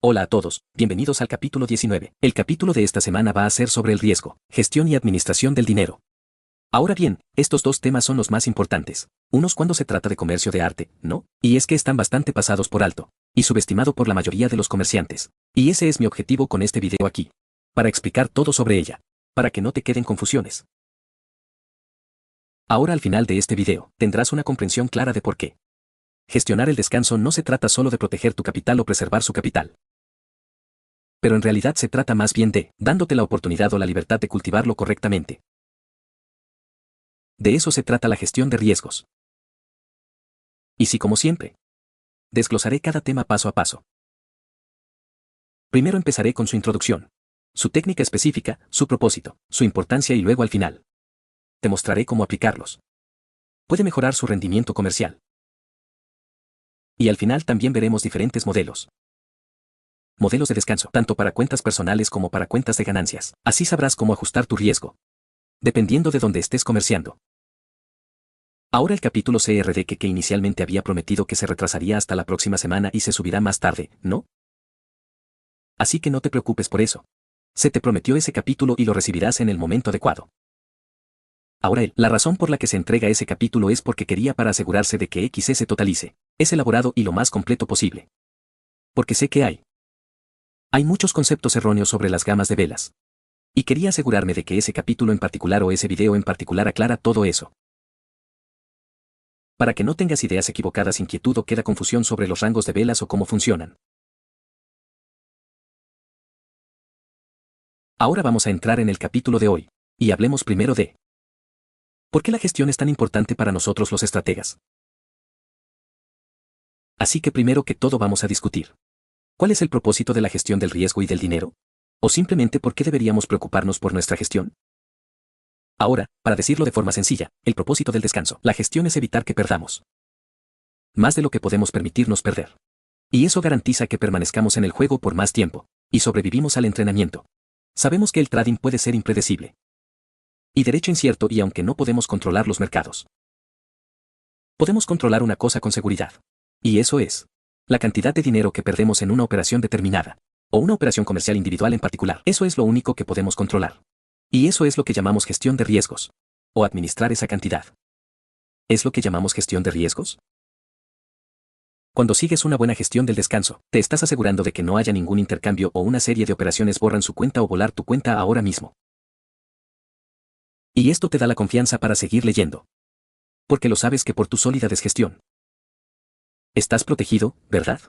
Hola a todos, bienvenidos al capítulo 19. El capítulo de esta semana va a ser sobre el riesgo, gestión y administración del dinero. Ahora bien, estos dos temas son los más importantes. Unos cuando se trata de comercio de arte, ¿no? Y es que están bastante pasados por alto, y subestimado por la mayoría de los comerciantes. Y ese es mi objetivo con este video aquí. Para explicar todo sobre ella. Para que no te queden confusiones. Ahora al final de este video, tendrás una comprensión clara de por qué. Gestionar el descanso no se trata solo de proteger tu capital o preservar su capital. Pero en realidad se trata más bien de, dándote la oportunidad o la libertad de cultivarlo correctamente. De eso se trata la gestión de riesgos. Y sí, como siempre, desglosaré cada tema paso a paso. Primero empezaré con su introducción, su técnica específica, su propósito, su importancia y luego al final te mostraré cómo aplicarlos. Puede mejorar su rendimiento comercial. Y al final también veremos diferentes modelos. Modelos de descanso, tanto para cuentas personales como para cuentas de ganancias. Así sabrás cómo ajustar tu riesgo, dependiendo de dónde estés comerciando. Ahora el capítulo CRD que inicialmente había prometido que se retrasaría hasta la próxima semana y se subirá más tarde, ¿no? Así que no te preocupes por eso. Se te prometió ese capítulo y lo recibirás en el momento adecuado. Ahora la razón por la que se entrega ese capítulo es porque quería para asegurarse de que XS totalice, es elaborado y lo más completo posible. Porque sé que hay muchos conceptos erróneos sobre las gamas de velas. Y quería asegurarme de que ese capítulo en particular o ese video en particular aclara todo eso. Para que no tengas ideas equivocadas, inquietud o queda confusión sobre los rangos de velas o cómo funcionan. Ahora vamos a entrar en el capítulo de hoy, y hablemos primero de ¿por qué la gestión es tan importante para nosotros los estrategas? Así que primero que todo vamos a discutir. ¿Cuál es el propósito de la gestión del riesgo y del dinero? ¿O simplemente por qué deberíamos preocuparnos por nuestra gestión? Ahora, para decirlo de forma sencilla, el propósito del descanso, la gestión es evitar que perdamos más de lo que podemos permitirnos perder. Y eso garantiza que permanezcamos en el juego por más tiempo, y sobrevivimos al entrenamiento. Sabemos que el trading puede ser impredecible y derecho incierto, y aunque no podemos controlar los mercados, podemos controlar una cosa con seguridad. Y eso es la cantidad de dinero que perdemos en una operación determinada, o una operación comercial individual en particular. Eso es lo único que podemos controlar. Y eso es lo que llamamos gestión de riesgos, o administrar esa cantidad. ¿Es lo que llamamos gestión de riesgos? Cuando sigues una buena gestión del descanso, te estás asegurando de que no haya ningún intercambio o una serie de operaciones borran su cuenta o volar tu cuenta ahora mismo. Y esto te da la confianza para seguir leyendo. Porque lo sabes que por tu sólida desgestión estás protegido, ¿verdad?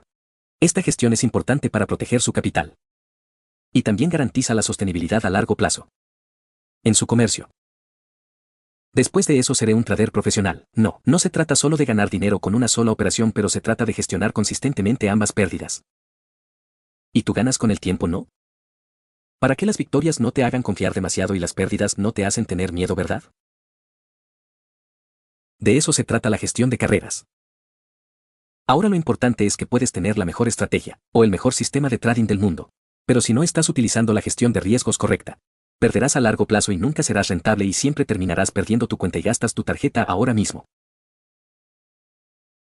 Esta gestión es importante para proteger su capital. Y también garantiza la sostenibilidad a largo plazo en su comercio. Después de eso seré un trader profesional. No se trata solo de ganar dinero con una sola operación, pero se trata de gestionar consistentemente ambas pérdidas. ¿Y tú ganas con el tiempo, no? Para que las victorias no te hagan confiar demasiado y las pérdidas no te hacen tener miedo, ¿verdad? De eso se trata la gestión de carreras. Ahora lo importante es que puedes tener la mejor estrategia, o el mejor sistema de trading del mundo. Pero si no estás utilizando la gestión de riesgos correcta, perderás a largo plazo y nunca serás rentable y siempre terminarás perdiendo tu cuenta y gastas tu tarjeta ahora mismo.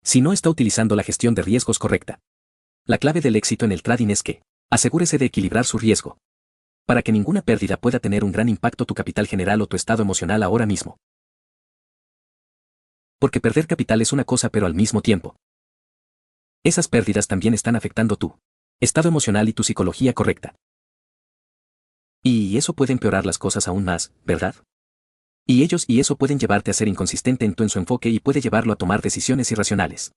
Si no está utilizando la gestión de riesgos correcta, la clave del éxito en el trading es que asegúrese de equilibrar su riesgo, para que ninguna pérdida pueda tener un gran impacto tu capital general o tu estado emocional ahora mismo. Porque perder capital es una cosa, pero al mismo tiempo, esas pérdidas también están afectando tu estado emocional y tu psicología correcta. Y eso puede empeorar las cosas aún más, ¿verdad? Y eso pueden llevarte a ser inconsistente en su enfoque y puede llevarlo a tomar decisiones irracionales.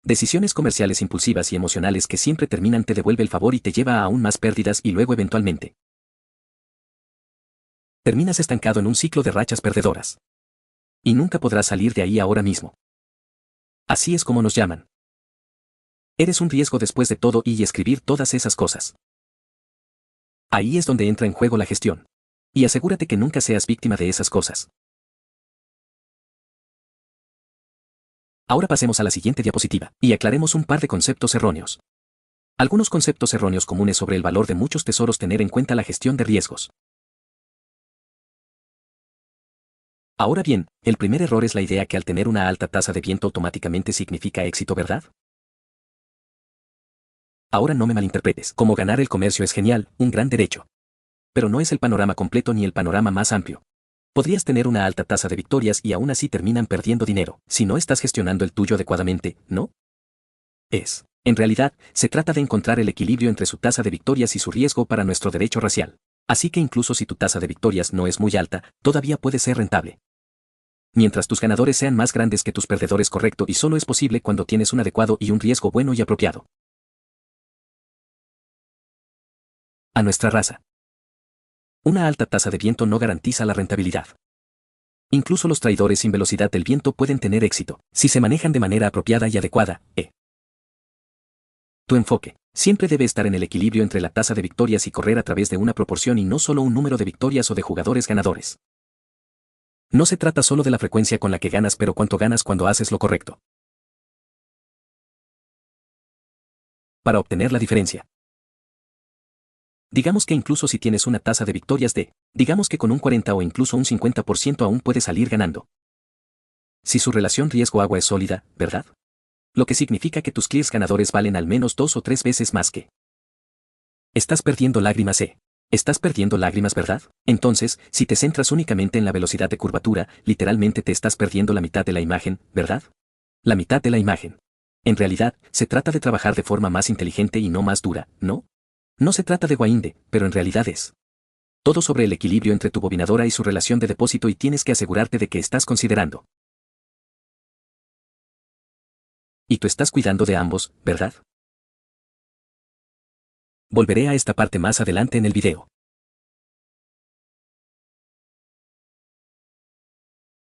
Decisiones comerciales impulsivas y emocionales que siempre terminan te devuelve el favor y te lleva a aún más pérdidas y luego eventualmente terminas estancado en un ciclo de rachas perdedoras. Y nunca podrás salir de ahí ahora mismo. Así es como nos llaman. Eres un riesgo después de todo y escribir todas esas cosas. Ahí es donde entra en juego la gestión. Y asegúrate que nunca seas víctima de esas cosas. Ahora pasemos a la siguiente diapositiva, y aclaremos un par de conceptos erróneos. Algunos conceptos erróneos comunes sobre el valor de muchos tesoros. Tener en cuenta la gestión de riesgos. Ahora bien, el primer error es la idea que al tener una alta tasa de viento automáticamente significa éxito, ¿verdad? Ahora no me malinterpretes. Como ganar el comercio es genial, un gran derecho. Pero no es el panorama completo ni el panorama más amplio. Podrías tener una alta tasa de victorias y aún así terminan perdiendo dinero, si no estás gestionando el tuyo adecuadamente, ¿no? En realidad, se trata de encontrar el equilibrio entre su tasa de victorias y su riesgo para nuestro derecho racial. Así que incluso si tu tasa de victorias no es muy alta, todavía puede ser rentable. Mientras tus ganadores sean más grandes que tus perdedores, correcto, y solo es posible cuando tienes un adecuado y un riesgo bueno y apropiado. A nuestra raza. Una alta tasa de viento no garantiza la rentabilidad. Incluso los traidores sin velocidad del viento pueden tener éxito, si se manejan de manera apropiada y adecuada. Tu enfoque siempre debe estar en el equilibrio entre la tasa de victorias y correr a través de una proporción y no solo un número de victorias o de jugadores ganadores. No se trata solo de la frecuencia con la que ganas, pero cuánto ganas cuando haces lo correcto. Para obtener la diferencia. Digamos que incluso si tienes una tasa de victorias digamos que con un 40 o incluso un 50% aún puedes salir ganando. Si su relación riesgo-agua es sólida, ¿verdad? Lo que significa que tus clears ganadores valen al menos 2 o 3 veces más que. Estás perdiendo lágrimas, Estás perdiendo lágrimas, ¿verdad? Entonces, si te centras únicamente en la velocidad de curvatura, literalmente te estás perdiendo la mitad de la imagen, ¿verdad? La mitad de la imagen. En realidad, se trata de trabajar de forma más inteligente y no más dura, ¿no? No se trata de guainde, pero en realidad es todo sobre el equilibrio entre tu bobinadora y su relación de depósito, y tienes que asegurarte de que estás considerando. Y tú estás cuidando de ambos, ¿verdad? Volveré a esta parte más adelante en el video.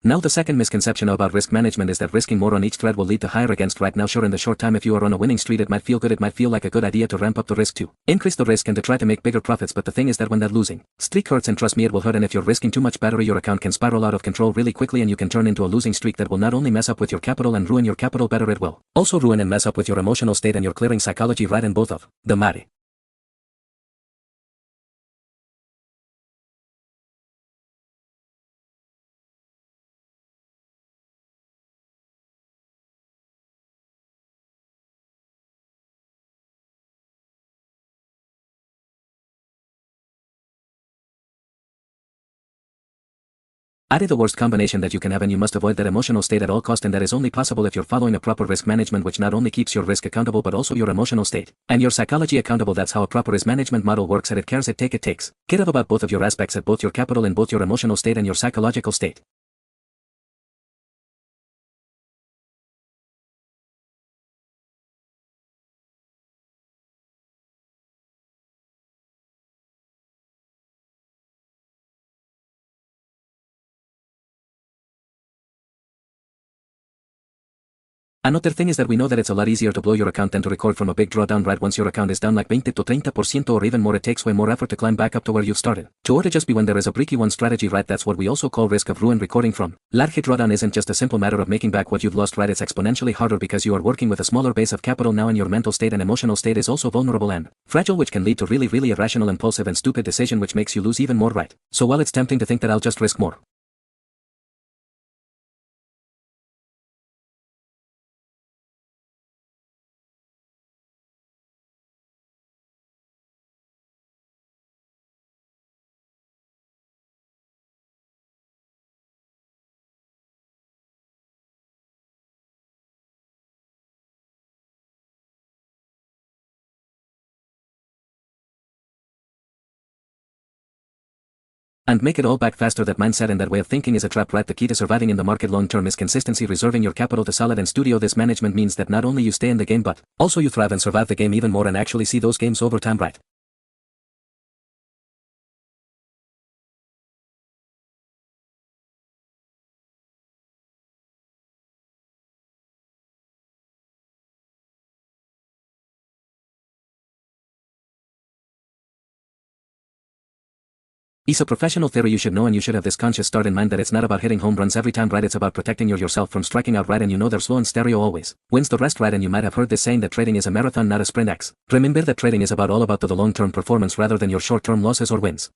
Now the second misconception about risk management is that risking more on each thread will lead to higher against right now. Sure, in the short time if you are on a winning streak it might feel good, it might feel like a good idea to ramp up the risk to increase the risk and to try to make bigger profits, but the thing is that when that losing streak hurts, and trust me it will hurt, and if you're risking too much battery your account can spiral out of control really quickly and you can turn into a losing streak that will not only mess up with your capital and ruin your capital better, it will also ruin and mess up with your emotional state and your clearing psychology, right in both of the mare. Are the worst combination that you can have, and you must avoid that emotional state at all cost, and that is only possible if you're following a proper risk management which not only keeps your risk accountable but also your emotional state and your psychology accountable. That's how a proper risk management model works, and it cares, it takes care of about both of your aspects, at both your capital and both your emotional state and your psychological state. Another thing is that we know that it's a lot easier to blow your account than to record from a big drawdown, right? Once your account is down like 20 to 30% or even more, it takes way more effort to climb back up to where you've started. To order just be when there is a breaky one strategy, right? That's what we also call risk of ruin. Recording from large drawdown isn't just a simple matter of making back what you've lost, right? It's exponentially harder because you are working with a smaller base of capital now, and your mental state and emotional state is also vulnerable and fragile, which can lead to really irrational, impulsive and stupid decision which makes you lose even more, right? So while it's tempting to think that I'll just risk more, and make it all back faster. That mindset and that way of thinking is a trap, right? The key to surviving in the market long term is consistency, reserving your capital to solid and studio. This management means that not only you stay in the game but also you thrive and survive the game even more and actually see those games over time, right? It's a professional theory you should know, and you should have this conscious start in mind that it's not about hitting home runs every time, right? It's about protecting yourself from striking out, right? And you know there's slow and stereo always wins the rest, right? And you might have heard this saying that trading is a marathon, not a sprint. Remember that trading is all about the long-term performance rather than your short-term losses or wins.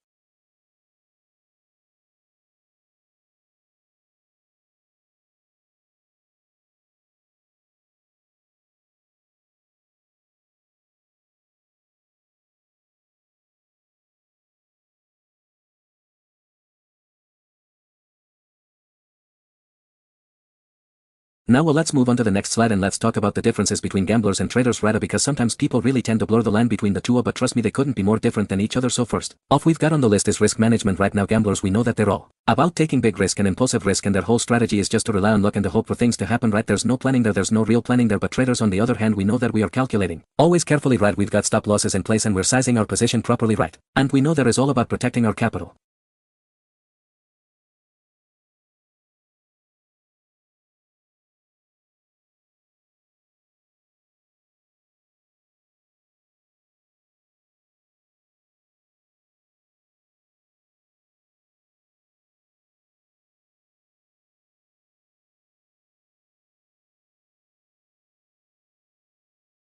Now well, let's move on to the next slide and let's talk about the differences between gamblers and traders right because sometimes people really tend to blur the line between the two but trust me they couldn't be more different than each other. So first off we've got on the list is risk management. Right now gamblers we know that they're all about taking big risk and impulsive risk and their whole strategy is just to rely on luck and to hope for things to happen right. There's no planning there's no real planning there. But traders on the other hand we know that we are calculating always carefully right. We've got stop losses in place and we're sizing our position properly right. And we know that is all about protecting our capital.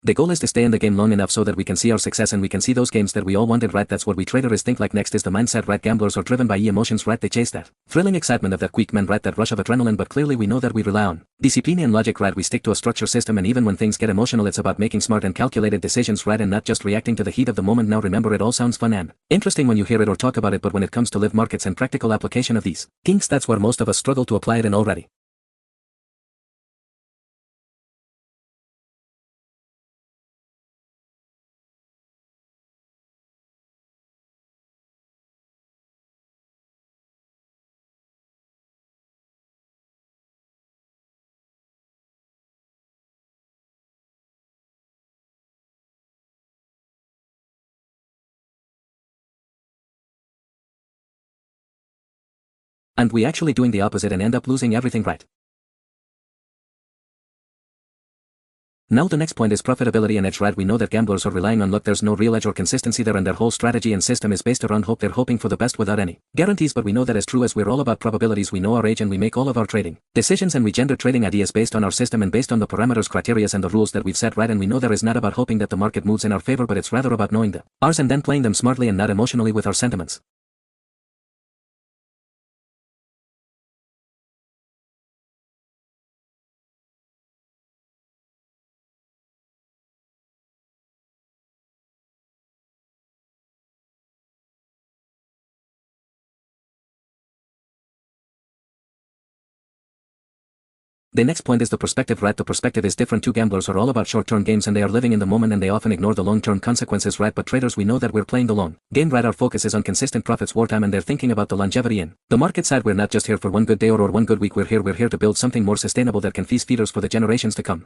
The goal is to stay in the game long enough so that we can see our success and we can see those games that we all wanted right. That's what we traders think. Like next is the mindset right. Gamblers are driven by emotions right. They chase that thrilling excitement of that quick man right. That rush of adrenaline. But clearly we know that we rely on discipline and logic right. We stick to a structure system and even when things get emotional it's about making smart and calculated decisions right and not just reacting to the heat of the moment. Now remember it all sounds fun and interesting when you hear it or talk about it but when it comes to live markets and practical application of these kinks that's where most of us struggle to apply it in already. And we actually doing the opposite and end up losing everything right. Now the next point is profitability and edge right. We know that gamblers are relying on luck. There's no real edge or consistency there and their whole strategy and system is based around hope. They're hoping for the best without any guarantees but we know that is true as we're all about probabilities. We know our age and we make all of our trading decisions and we gender trading ideas based on our system and based on the parameters, criteria and the rules that we've set right and we know that is not about hoping that the market moves in our favor but it's rather about knowing the ours and then playing them smartly and not emotionally with our sentiments. The next point is the perspective right. The perspective is different. Two gamblers are all about short-term games and they are living in the moment and they often ignore the long-term consequences right but traders we know that we're playing the long game right. Our focus is on consistent profits wartime and they're thinking about the longevity in the market side. We're not just here for one good day or one good week. We're here to build something more sustainable that can feed us for the generations to come.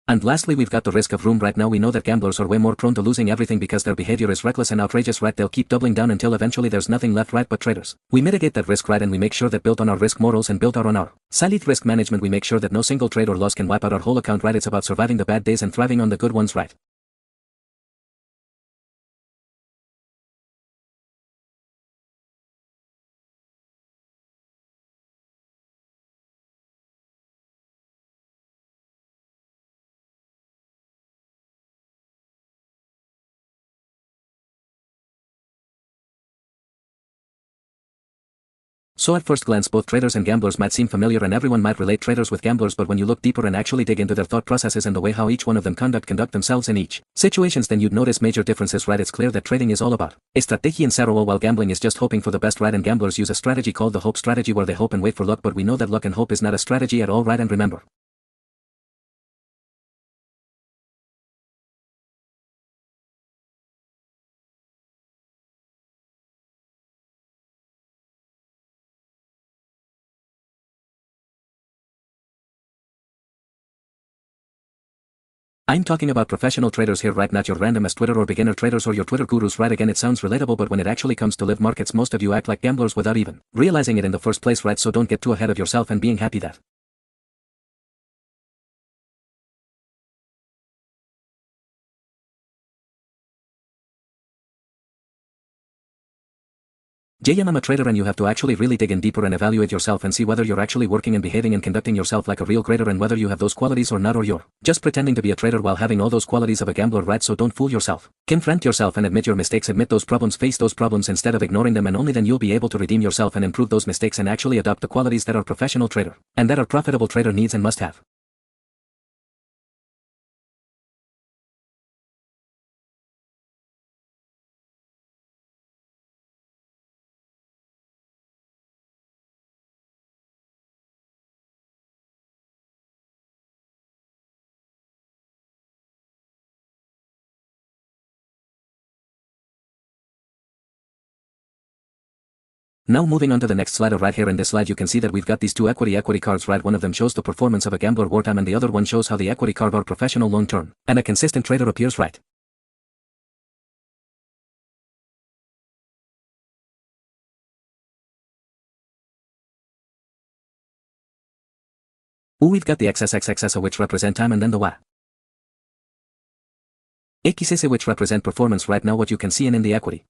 And lastly we've got the risk of room right now. We know that gamblers are way more prone to losing everything because their behavior is reckless and outrageous right. They'll keep doubling down until eventually there's nothing left right. But traders, we mitigate that risk right and we make sure that built on our risk morals and built out on our solid risk management we make sure that no single trade or loss can wipe out our whole account right. It's about surviving the bad days and thriving on the good ones right. So at first glance both traders and gamblers might seem familiar and everyone might relate traders with gamblers but when you look deeper and actually dig into their thought processes and the way how each one of them conduct themselves in each situations then you'd notice major differences right. It's clear that trading is all about estrategia and sorrow while gambling is just hoping for the best right and gamblers use a strategy called the hope strategy where they hope and wait for luck but we know that luck and hope is not a strategy at all right. And remember, I'm talking about professional traders here right, not your random as Twitter or beginner traders or your Twitter gurus right. Again it sounds relatable but when it actually comes to live markets most of you act like gamblers without even realizing it in the first place right. So don't get too ahead of yourself and being happy that I'm a trader and you have to actually really dig in deeper and evaluate yourself and see whether you're actually working and behaving and conducting yourself like a real trader and whether you have those qualities or not, or you're just pretending to be a trader while having all those qualities of a gambler, right? So don't fool yourself. Confront yourself and admit your mistakes, admit those problems, face those problems instead of ignoring them, and only then you'll be able to redeem yourself and improve those mistakes and actually adopt the qualities that our professional trader and that our profitable trader needs and must have. Now moving on to the next slide. Right here in this slide you can see that we've got these two equity cards, right? One of them shows the performance of a gambler wartime and the other one shows how the equity card or professional long-term and a consistent trader appears, right? We've got the XSXXS which represent time and then the Y. XS which represent performance. Right now what you can see in the equity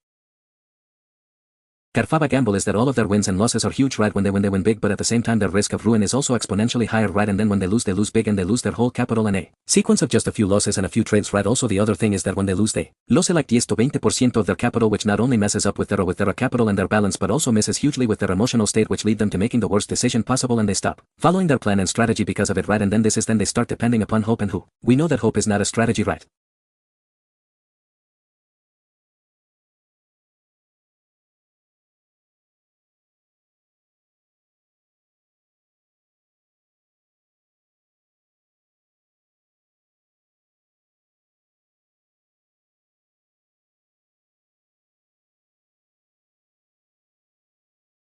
Carfaba gamble is that all of their wins and losses are huge, right? When they win big, but at the same time their risk of ruin is also exponentially higher, right? And then when they lose big and they lose their whole capital and a sequence of just a few losses and a few trades, right? Also the other thing is that when they lose they lose like 10 to 20% of their capital, which not only messes up with their capital and their balance but also messes hugely with their emotional state, which lead them to making the worst decision possible and they stop following their plan and strategy because of it, right? And then they start depending upon hope, and who we know that hope is not a strategy, right?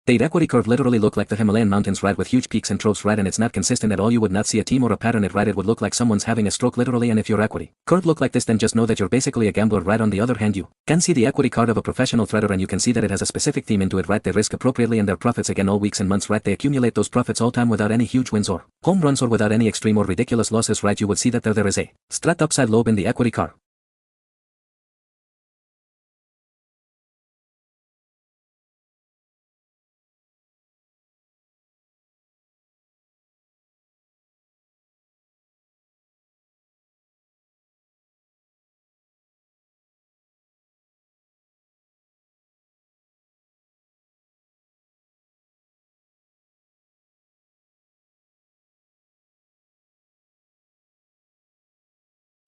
The equity curve literally look like the Himalayan mountains, right? With huge peaks and troughs, right? And it's not consistent at all. You would not see a theme or a pattern, right? It would look like someone's having a stroke literally. And if your equity curve look like this, then just know that you're basically a gambler, right? On the other hand, you can see the equity card of a professional trader and you can see that it has a specific theme into it, right? They risk appropriately and their profits again all weeks and months, right? They accumulate those profits all time without any huge wins or home runs or without any extreme or ridiculous losses, right? You would see that there is a strat upside lobe in the equity card.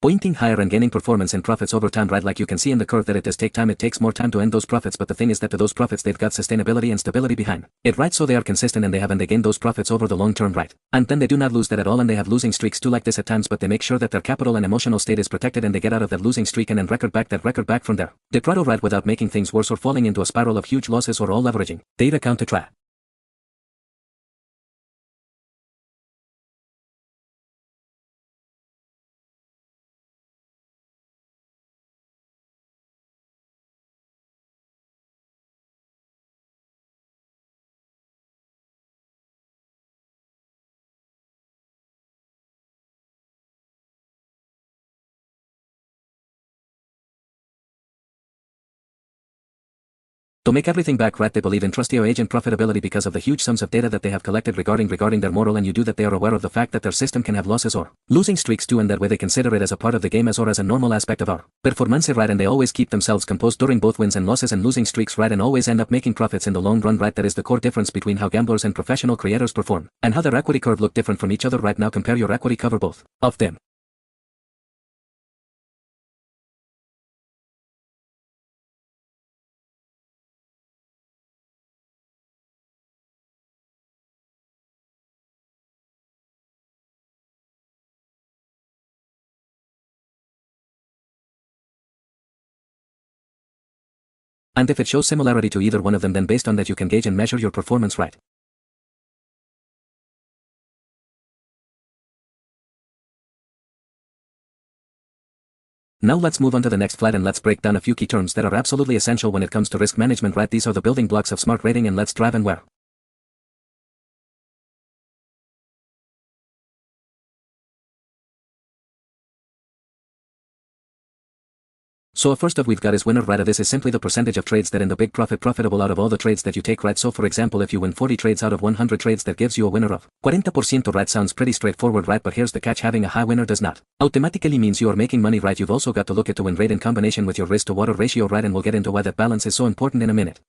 Pointing higher and gaining performance and profits over time, right? Like you can see in the curve that it does take time, it takes more time to end those profits, but the thing is that to those profits they've got sustainability and stability behind it, right? So they are consistent and they gain those profits over the long term, right? And then they do not lose that at all, and they have losing streaks too like this at times, but they make sure that their capital and emotional state is protected and they get out of that losing streak and then record back from there. Deprado, right? Without making things worse or falling into a spiral of huge losses or all leveraging data account to try. To make everything back, right? They believe in trustee agent profitability because of the huge sums of data that they have collected regarding their model, and you do that they are aware of the fact that their system can have losses or losing streaks too, and that way they consider it as a part of the game as a normal aspect of our performance, right? And they always keep themselves composed during both wins and losses and losing streaks, right? And always end up making profits in the long run, right? That is the core difference between how gamblers and professional creators perform and how their equity curve look different from each other. Right now compare your equity cover both of them. And if it shows similarity to either one of them, then based on that you can gauge and measure your performance, right? Now let's move on to the next slide and let's break down a few key terms that are absolutely essential when it comes to risk management, right? These are the building blocks of smart rating, and let's dive in where. So first up we've got is winner right. This is simply the percentage of trades that end up big profitable out of all the trades that you take right. So for example if you win 40 trades out of 100 trades that gives you a winner of 40% right. Sounds pretty straightforward right, but here's the catch: having a high winner does not automatically means you are making money right. You've also got to look at the win rate in combination with your risk to water ratio right, and we'll get into why that balance is so important in a minute.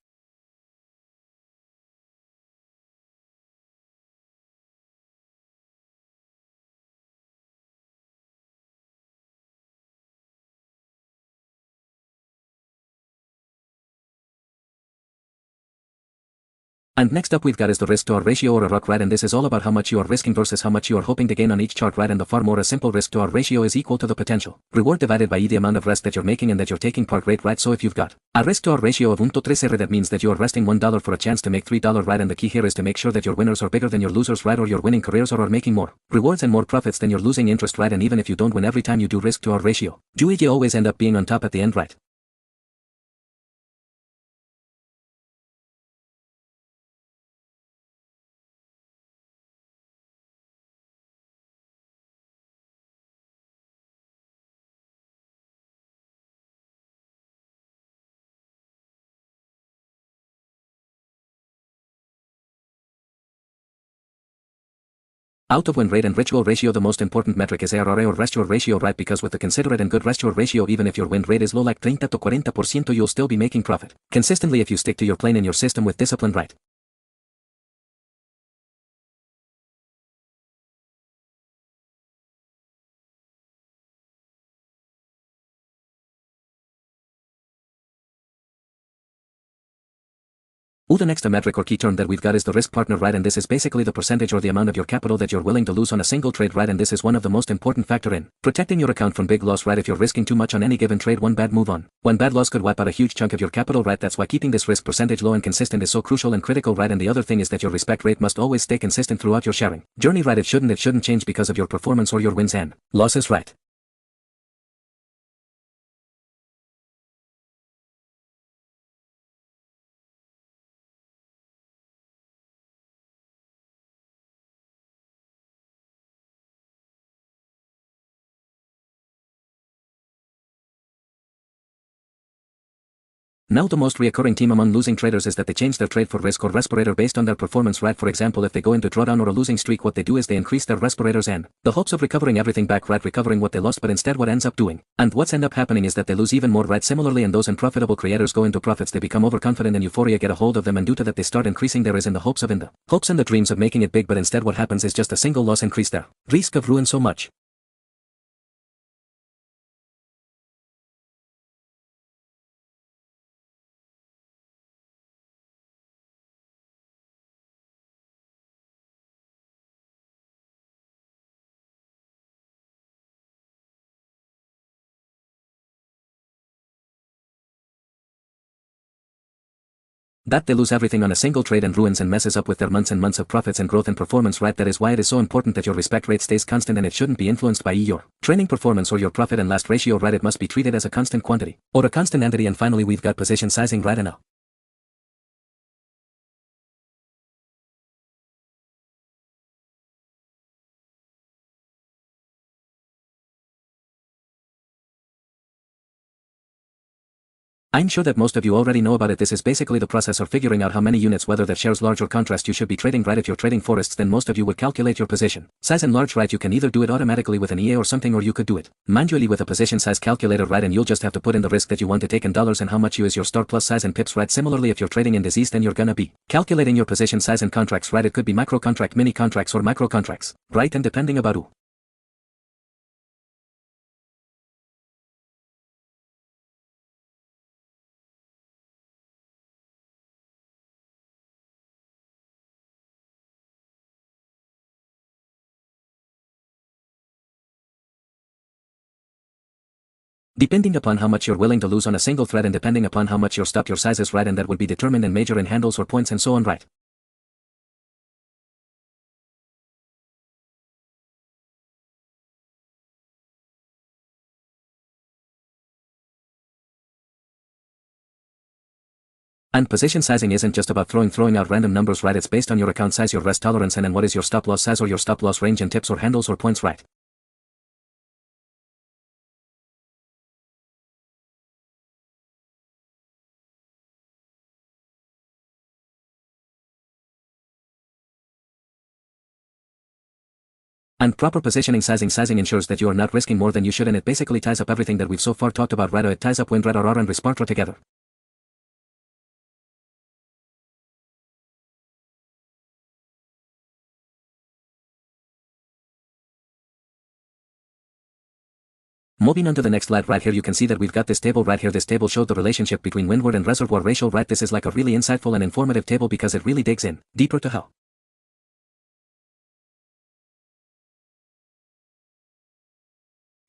And next up we've got is the risk to our ratio or a ROC right, and this is all about how much you are risking versus how much you are hoping to gain on each chart right, and the far more a simple risk to our ratio is equal to the potential reward divided by the amount of risk that you're making and that you're taking part rate right. So if you've got a risk to our ratio of 1:3, that means that you are resting $1 for a chance to make $3 right, and the key here is to make sure that your winners are bigger than your losers right, or your winning careers are making more rewards and more profits than your losing interest right, and even if you don't win every time you do risk to our ratio, you always end up being on top at the end right. Out of win rate and ritual ratio, the most important metric is ARR or rest your ratio right, because with the considerate and good rest your ratio, even if your win rate is low like 30 to 40%, you'll still be making profit consistently if you stick to your plan and your system with discipline right. The next metric or key term that we've got is the risk partner right, and this is basically the percentage or the amount of your capital that you're willing to lose on a single trade right, and this is one of the most important factor in protecting your account from big loss right. If you're risking too much on any given trade, one bad move on one bad loss could wipe out a huge chunk of your capital right. That's why keeping this risk percentage low and consistent is so crucial and critical right, and the other thing is that your respect rate must always stay consistent throughout your sharing journey right. It shouldn't change because of your performance or your wins and losses right. Now the most reoccurring theme among losing traders is that they change their trade for risk or respirator based on their performance right. For example, if they go into drawdown or a losing streak, what they do is they increase their respirators and the hopes of recovering everything back right, recovering what they lost, but instead what ends up doing and what's end up happening is that they lose even more right. Similarly, and those unprofitable creators go into profits, they become overconfident and euphoria get a hold of them, and due to that they start increasing their risk in the hopes and the dreams of making it big, but instead what happens is just a single loss increase their risk of ruin so much. That they lose everything on a single trade and ruins and messes up with their months and months of profits and growth and performance right. That is why it is so important that your respect rate stays constant, and it shouldn't be influenced by your training performance or your profit and loss ratio right. It must be treated as a constant quantity or a constant entity. And finally we've got position sizing right now. I'm sure that most of you already know about it. This is basically the process of figuring out how many units, whether that shares large or contrast, you should be trading right. If you're trading forests, then most of you would calculate your position size in large right. You can either do it automatically with an EA or something, or you could do it manually with a position size calculator right, and you'll just have to put in the risk that you want to take in dollars and how much you is your start plus size in pips right. Similarly, if you're trading in disease, then you're gonna be calculating your position size in contracts right. It could be macro contract, mini contracts, or micro contracts right, and depending about who. Depending upon how much you're willing to lose on a single thread, and depending upon how much your stop your size is right, and that would be determined in major in handles or points and so on right. And position sizing isn't just about throwing out random numbers right. It's based on your account size, your risk tolerance, and what is your stop loss size or your stop loss range in tips or handles or points right. And proper positioning sizing ensures that you are not risking more than you should, and it basically ties up everything that we've so far talked about, right? It ties up when red or and respond together. Moving on to the next slide right here, you can see that we've got this table right here. This table showed the relationship between windward and reservoir ratio, right? This is like a really insightful and informative table because it really digs in deeper to how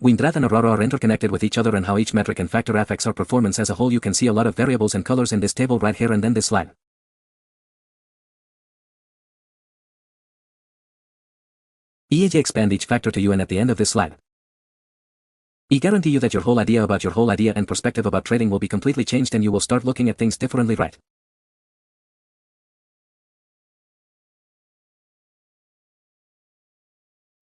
Entrada and Aurora are interconnected with each other and how each metric and factor affects our performance as a whole. You can see a lot of variables and colors in this table right here and then this slide. EAJ expand each factor to you, and at the end of this slide, I guarantee you that your whole idea and perspective about trading will be completely changed and you will start looking at things differently, right?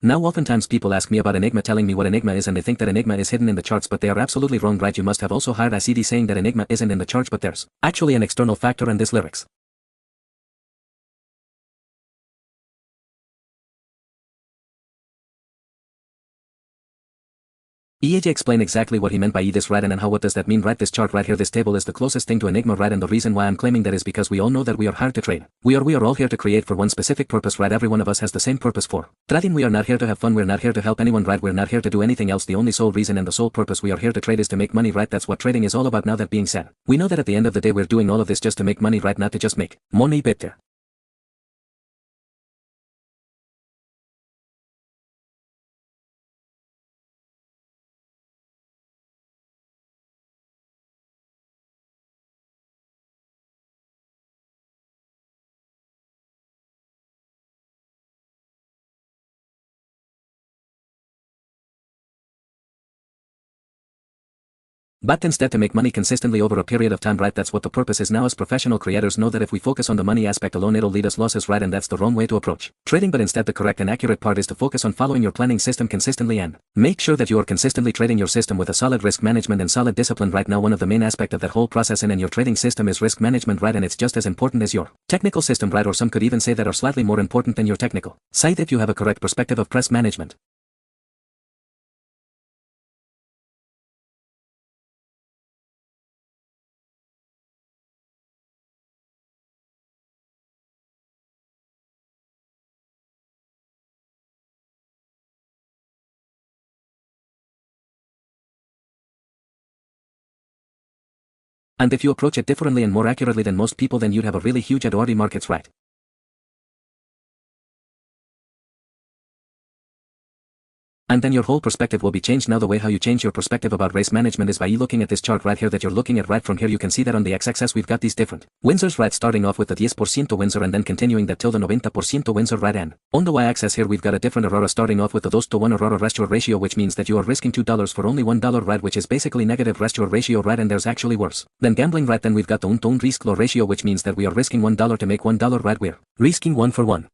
Now oftentimes people ask me about ENIGMA, telling me what ENIGMA is, and they think that ENIGMA is hidden in the charts, but they are absolutely wrong, right? You must have also heard a CD saying that ENIGMA isn't in the charts, but there's actually an external factor in this lyrics. EAJ explain exactly what he meant by this, right? And how what does that mean, right? This chart right here, this table is the closest thing to ENIGMA, right? And the reason why I'm claiming that is because we all know that we are hard to trade. We are all here to create for one specific purpose, right? Every one of us has the same purpose for trading. We are not here to have fun, we're not here to help anyone, right? We're not here to do anything else. The only sole reason and the sole purpose we are here to trade is to make money, right? That's what trading is all about. Now that being said, we know that at the end of the day we're doing all of this just to make money, right? Not to just make money better. But instead to make money consistently over a period of time, right? That's what the purpose is. Now as professional creators know that if we focus on the money aspect alone, it'll lead us losses, right? And that's the wrong way to approach trading. But instead the correct and accurate part is to focus on following your planning system consistently and make sure that you are consistently trading your system with a solid risk management and solid discipline. Right now one of the main aspect of that whole process in your trading system is risk management, right? And it's just as important as your technical system, right? Or some could even say that are slightly more important than your technical side if you have a correct perspective of risk management. And if you approach it differently and more accurately than most people, then you'd have a really huge adority markets, right? And then your whole perspective will be changed. Now the way how you change your perspective about risk management is by looking at this chart right here that you're looking at. Right from here you can see that on the x-axis we've got these different Windsors, right? Starting off with the 10% Windsor and then continuing that till the 90% Windsor, right? And on the y-axis here we've got a different Aurora, starting off with the 2-to-1 Aurora restore ratio, which means that you are risking $2 for only $1, right? Which is basically negative restore ratio, right? And there's actually worse than gambling, right? Then we've got the un risk low ratio, which means that we are risking $1 to make $1, right? We're risking 1 for 1.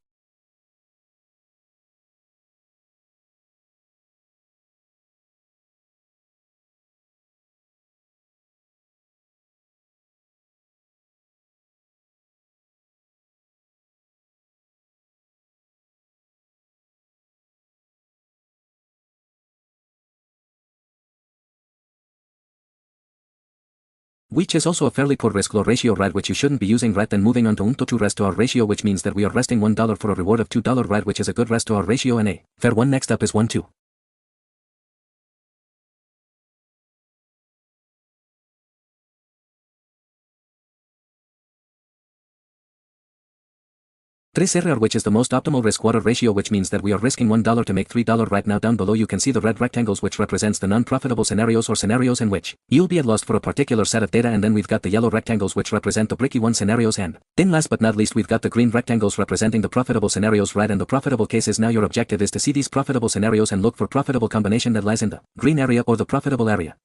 Which is also a fairly poor risk-low ratio, right? Which you shouldn't be using, right? Then moving on to 1-to-2 rest-to-our ratio, which means that we are resting $1 for a reward of $2, right? Which is a good rest-to-our ratio and a fair one. Next up is 1-2. R, which is the most optimal risk-water ratio, which means that we are risking $1 to make $3. Right now down below you can see the red rectangles, which represents the non-profitable scenarios or scenarios in which you'll be at loss for a particular set of data, and then we've got the yellow rectangles which represent the bricky one scenarios, and then last but not least we've got the green rectangles representing the profitable scenarios, right? And the profitable cases. Now your objective is to see these profitable scenarios and look for profitable combination that lies in the green area or the profitable area.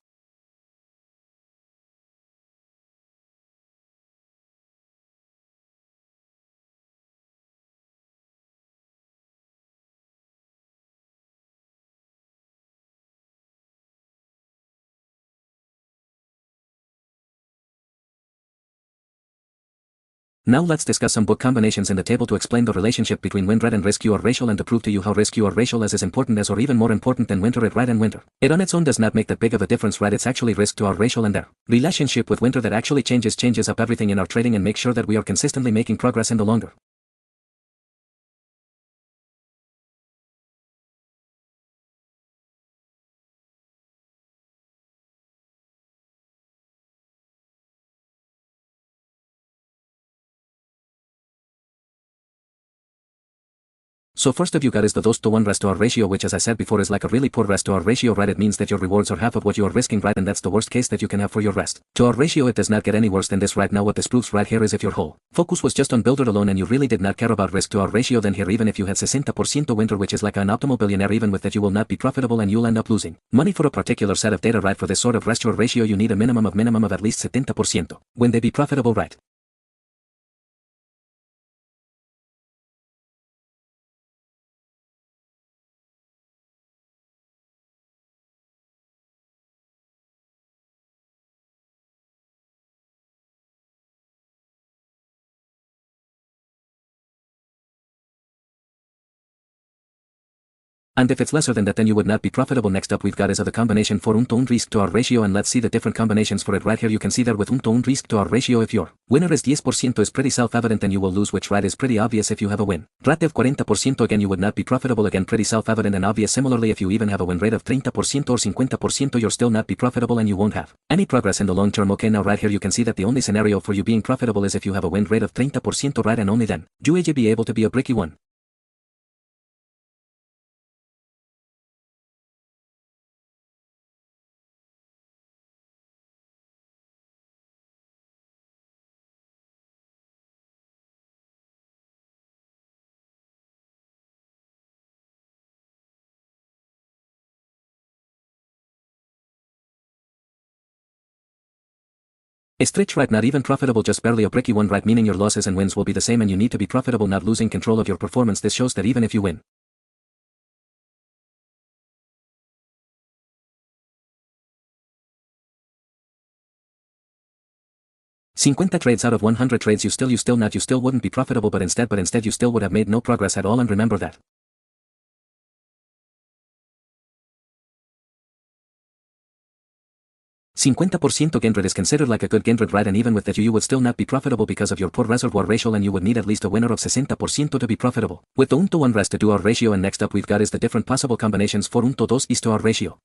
Now let's discuss some book combinations in the table to explain the relationship between win rate and risk or ratio and to prove to you how risk or ratio is as important as or even more important than winter rate and winter. It on its own does not make that big of a difference, right? It's actually risk to our ratio and their relationship with winter that actually changes up everything in our trading and makes sure that we are consistently making progress in the longer. So first of you got is the 2-to-1 rest-to-our ratio, which as I said before is like a really poor rest-to-our ratio, right? It means that your rewards are half of what you are risking, right? And that's the worst case that you can have for your rest. To our ratio, it does not get any worse than this right now. What this proves right here is if your whole focus was just on builder alone and you really did not care about risk to our ratio, then here even if you had 60% winter, which is like an optimal billionaire, even with that you will not be profitable and you'll end up losing money for a particular set of data, right? For this sort of rest-to-our ratio, you need a minimum of at least 70% when they be profitable, right? And if it's lesser than that, then you would not be profitable. Next up we've got is the combination for 1-to-1 risk to our ratio, and let's see the different combinations for it right here. You can see that with 1-to-1 risk to our ratio, if your winner is 10% is pretty self-evident, then you will lose, which right is pretty obvious. If you have a win rate of 40%, again you would not be profitable, again pretty self-evident and obvious. Similarly, if you even have a win rate of 30% or 50%, you'll still not be profitable and you won't have any progress in the long term. Okay, now right here you can see that the only scenario for you being profitable is if you have a win rate of 30%, right, and only then you will be able to be a bricky one. A stretch right, not even profitable, just barely a bricky one, right, meaning your losses and wins will be the same and you need to be profitable, not losing control of your performance. This shows that even if you win 50 trades out of 100 trades, you still wouldn't be profitable, but instead you still would have made no progress at all. And remember that 50% gain rate is considered like a good gain rate, right? And even with that you would still not be profitable because of your poor reservoir ratio, and you would need at least a winner of 60% to be profitable. With the 1-to-1 rest to our ratio, and next up we've got is the different possible combinations for 1-to-2 is to our ratio.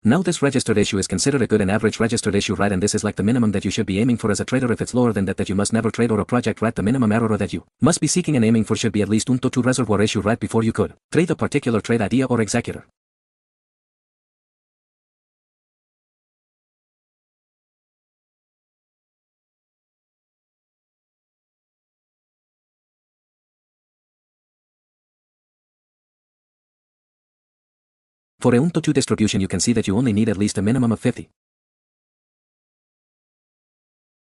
Now this registered issue is considered a good and average registered issue, right? And this is like the minimum that you should be aiming for as a trader. If it's lower than that, you must never trade or a project, right? The minimum error that you must be seeking and aiming for should be at least 1-to-2 reservoir issue, right, before you could trade a particular trade idea or executor. For a 1-to-2 distribution, you can see that you only need at least a minimum of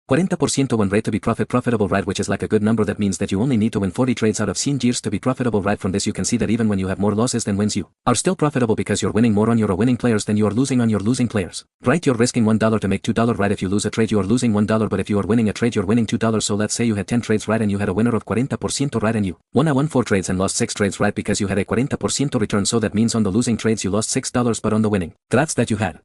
40% win rate to be profitable, right, which is like a good number. That means that you only need to win 40 trades out of 100 years to be profitable, right? From this you can see that even when you have more losses than wins, you are still profitable because you're winning more on your winning players than you are losing on your losing players, right? You're risking $1 to make $2, right? If you lose a trade you are losing $1, but if you are winning a trade you're winning $2. So let's say you had 10 trades, right, and you had a winner of 40%, right, and you won 4 trades and lost 6 trades, right, because you had a 40% return. So that means on the losing trades you lost $6, but on the winning trades that you had,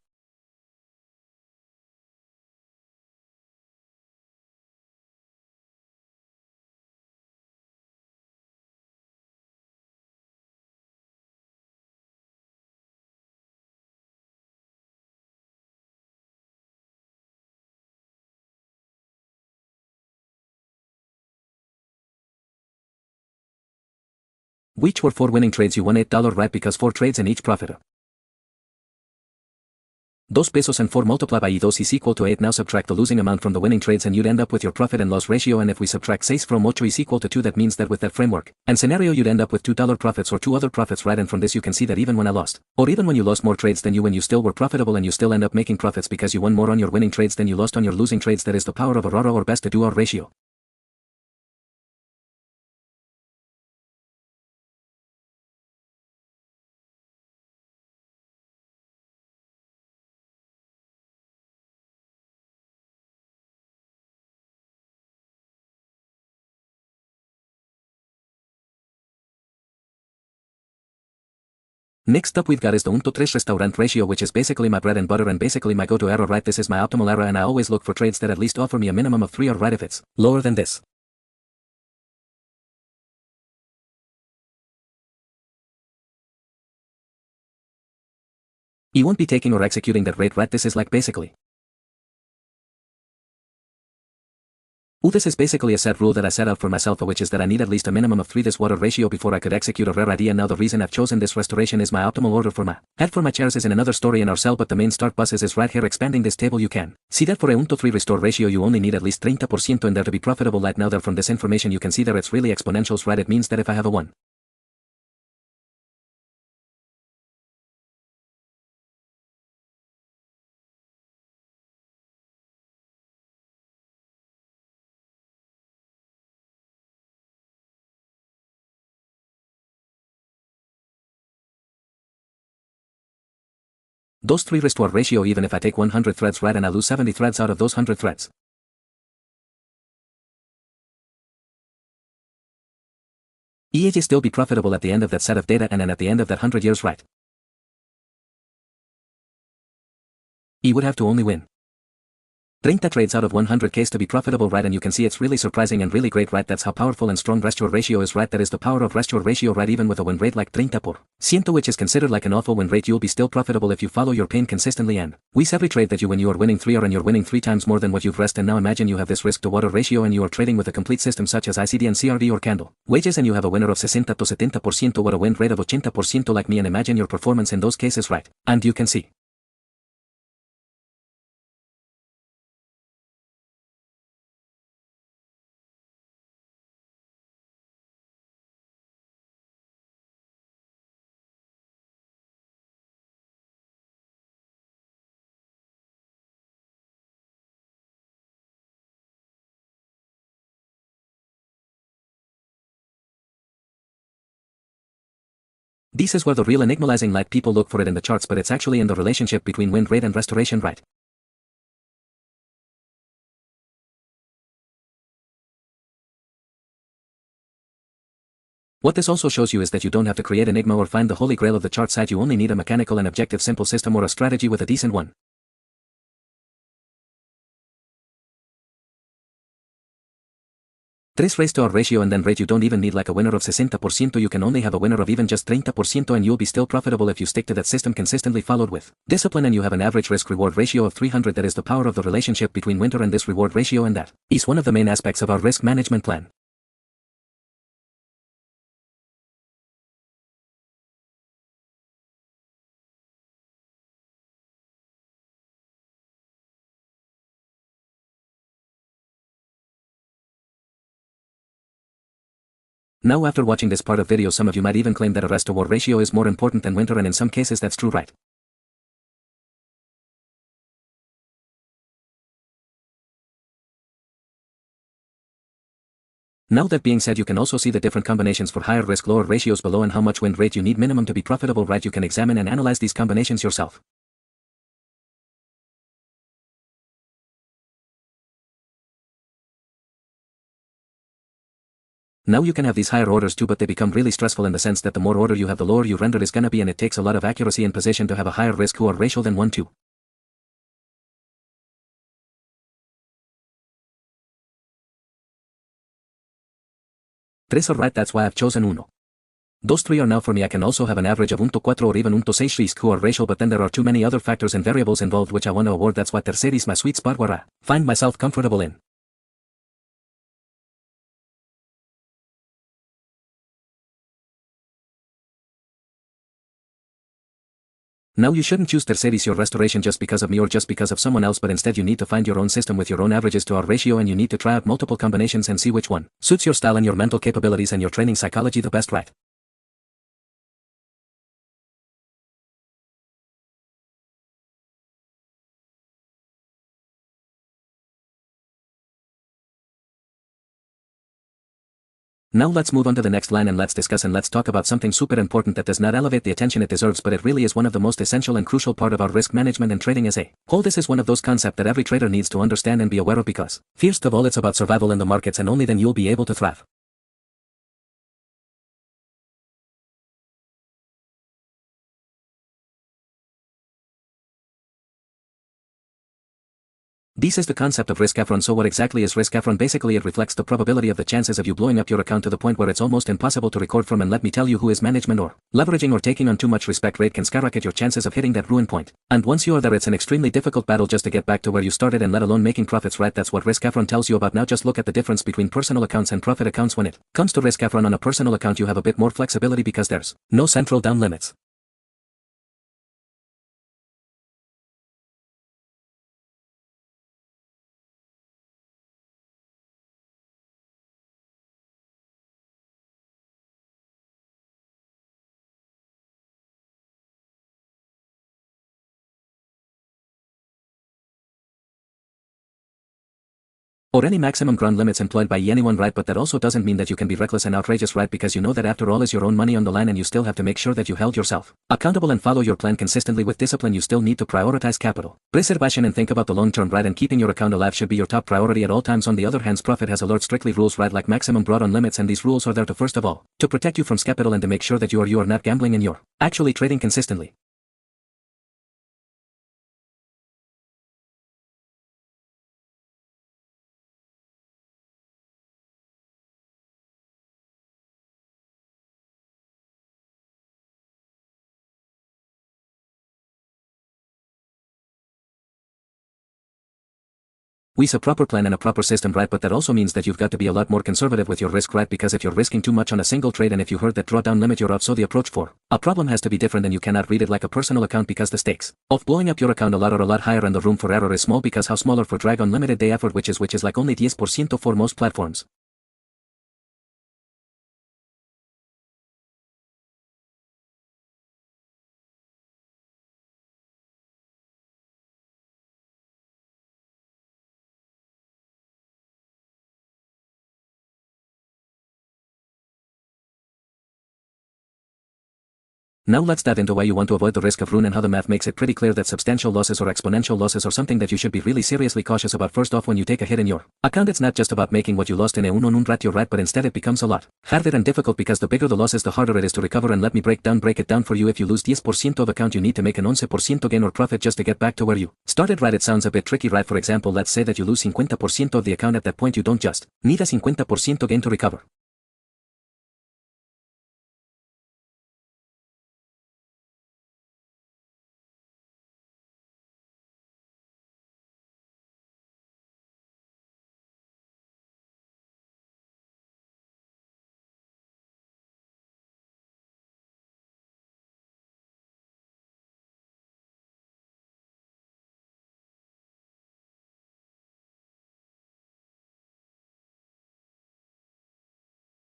which were 4 winning trades, you won $8, right, because 4 trades in each profit. 2 pesos and 4 multiplied by 2 is equal to 8. Now subtract the losing amount from the winning trades and you'd end up with your profit and loss ratio, and if we subtract 6 from 8 is equal to 2, that means that with that framework and scenario you'd end up with $2 profits or 2 other profits, right? And from this you can see that even when I lost, or even when you lost more trades than you win, you still were profitable and you still end up making profits because you won more on your winning trades than you lost on your losing trades. That is the power of a RORA, or best to do our ratio. Next up we've got is the 1:3 restaurant ratio, which is basically my bread and butter and basically my go-to error, right? This is my optimal error and I always look for trades that at least offer me a minimum of 3 or right if it's lower than this. You won't be taking or executing that rate, right? This is like basically. This is basically a set rule that I set out for myself, which is that I need at least a minimum of 3 this water ratio before I could execute a rare idea. Now the reason I've chosen this restoration is my optimal order for my head for my chairs is in another story in our cell, but the main start buses is right here. Expanding this table you can see that for a 1:3 restore ratio you only need at least 30% in there to be profitable. Right now there from this information you can see that it's really exponentials, right? It means that if I have a 1, those 3 restore ratio, even if I take 100 threads, right, and I lose 70 threads out of those 100 threads. EAJ still be profitable at the end of that set of data and then at the end of that 100 years, right? E would have to only win 30 trades out of 100 case to be profitable, right? And you can see it's really surprising and really great, right? That's how powerful and strong restore ratio is, right? That is the power of restore ratio, right? Even with a win rate like 30%, which is considered like an awful win rate, you'll be still profitable if you follow your pain consistently. And we every trade that you win, you are winning 3 or and you're winning 3 times more than what you've rest. And now imagine you have this risk to water ratio and you are trading with a complete system such as ICD and CRD or candle wages, and you have a winner of 60 to 70% or a win rate of 80% like me, and imagine your performance in those cases, right? And you can see. This is where the real enigmalizing light people look for it in the charts, but it's actually in the relationship between win rate and restoration, right? What this also shows you is that you don't have to create enigma or find the holy grail of the chart side. You only need a mechanical and objective simple system or a strategy with a decent one. 3 raised to our ratio and then rate. You don't even need like a winner of 60%, you can only have a winner of even just 30% and you'll be still profitable if you stick to that system consistently followed with discipline, and you have an average risk reward ratio of 300. That is the power of the relationship between winter and this reward ratio, and that is one of the main aspects of our risk management plan. Now after watching this part of video, some of you might even claim that a rest to war ratio is more important than winter, and in some cases that's true, right? Now that being said, you can also see the different combinations for higher risk lower ratios below and how much win rate you need minimum to be profitable, right? You can examine and analyze these combinations yourself. Now you can have these higher orders too, but they become really stressful in the sense that the more order you have the lower your render is gonna be, and it takes a lot of accuracy and position to have a higher risk or ratio than 1-2. Tres are right, that's why I've chosen uno. Those 3 are now for me. I can also have an average of 1-4 or even 1-6 risk or ratio, but then there are too many other factors and variables involved which I want to avoid. That's why tercer is my sweet spot where I find myself comfortable in. Now you shouldn't choose terceris your restoration just because of me or just because of someone else, but instead you need to find your own system with your own averages to our ratio, and you need to try out multiple combinations and see which one suits your style and your mental capabilities and your training psychology the best, right? Now let's move on to the next line and let's discuss and let's talk about something super important that does not elevate the attention it deserves, but it really is one of the most essential and crucial part of our risk management and trading as a whole. This is one of those concepts that every trader needs to understand and be aware of, because first of all it's about survival in the markets, and only then you'll be able to thrive. This is the concept of risk affront. So what exactly is risk affront? Basically it reflects the probability of the chances of you blowing up your account to the point where it's almost impossible to record from, and let me tell you, who is management or leveraging or taking on too much respect rate can skyrocket your chances of hitting that ruin point. And once you are there, it's an extremely difficult battle just to get back to where you started, and let alone making profits, right? That's what risk affront tells you about. Now just look at the difference between personal accounts and profit accounts. When it comes to risk affront, on a personal account you have a bit more flexibility because there's no central down limits. Or any maximum ground limits employed by anyone, right? But that also doesn't mean that you can be reckless and outrageous, right? Because you know that after all is your own money on the line, and you still have to make sure that you held yourself accountable and follow your plan consistently with discipline. You still need to prioritize capital preservation and think about the long term, right? And keeping your account alive should be your top priority at all times. On the other hand, profit has alert strictly rules, right? Like maximum drawdown limits, and these rules are there to, first of all, to protect you from capital and to make sure that you are not gambling and you're actually trading consistently. We say proper plan and a proper system, right? But that also means that you've got to be a lot more conservative with your risk, right? Because if you're risking too much on a single trade, and if you heard that drawdown limit, you're off. So the approach for a problem has to be different, and you cannot read it like a personal account, because the stakes of blowing up your account a lot are a lot higher, and the room for error is small, because how smaller for drag on limited day effort, which is like only 10% for most platforms. Now let's dive into why you want to avoid the risk of ruin, and how the math makes it pretty clear that substantial losses or exponential losses are something that you should be really seriously cautious about. First off, when you take a hit in your account, it's not just about making what you lost in a un rat, you're right, but instead it becomes a lot harder and difficult, because the bigger the losses, the harder it is to recover. And let me break it down for you. If you lose 10% of account, you need to make an 11% gain or profit just to get back to where you started, right? It sounds a bit tricky, right? For example, let's say that you lose 50% of the account. At that point, you don't just need a 50% gain to recover.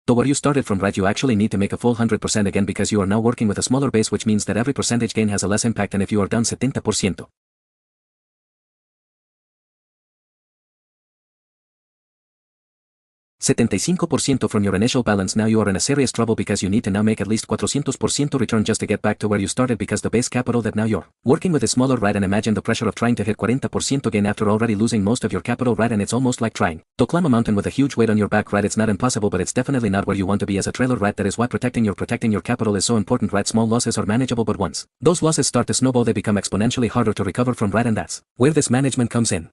So where you started from, right, you actually need to make a full 100% again, because you are now working with a smaller base, which means that every percentage gain has a less impact than if you are down 70%. 75% from your initial balance. Now you are in a serious trouble, because you need to now make at least 400% return just to get back to where you started, because the base capital that now you're working with is smaller, right? And imagine the pressure of trying to hit 40% gain after already losing most of your capital, right? And it's almost like trying to climb a mountain with a huge weight on your back, right? It's not impossible, but it's definitely not where you want to be as a trailer, right? That is why protecting your capital is so important, right? Small losses are manageable, but once those losses start to snowball, they become exponentially harder to recover from, right? And that's where this management comes in.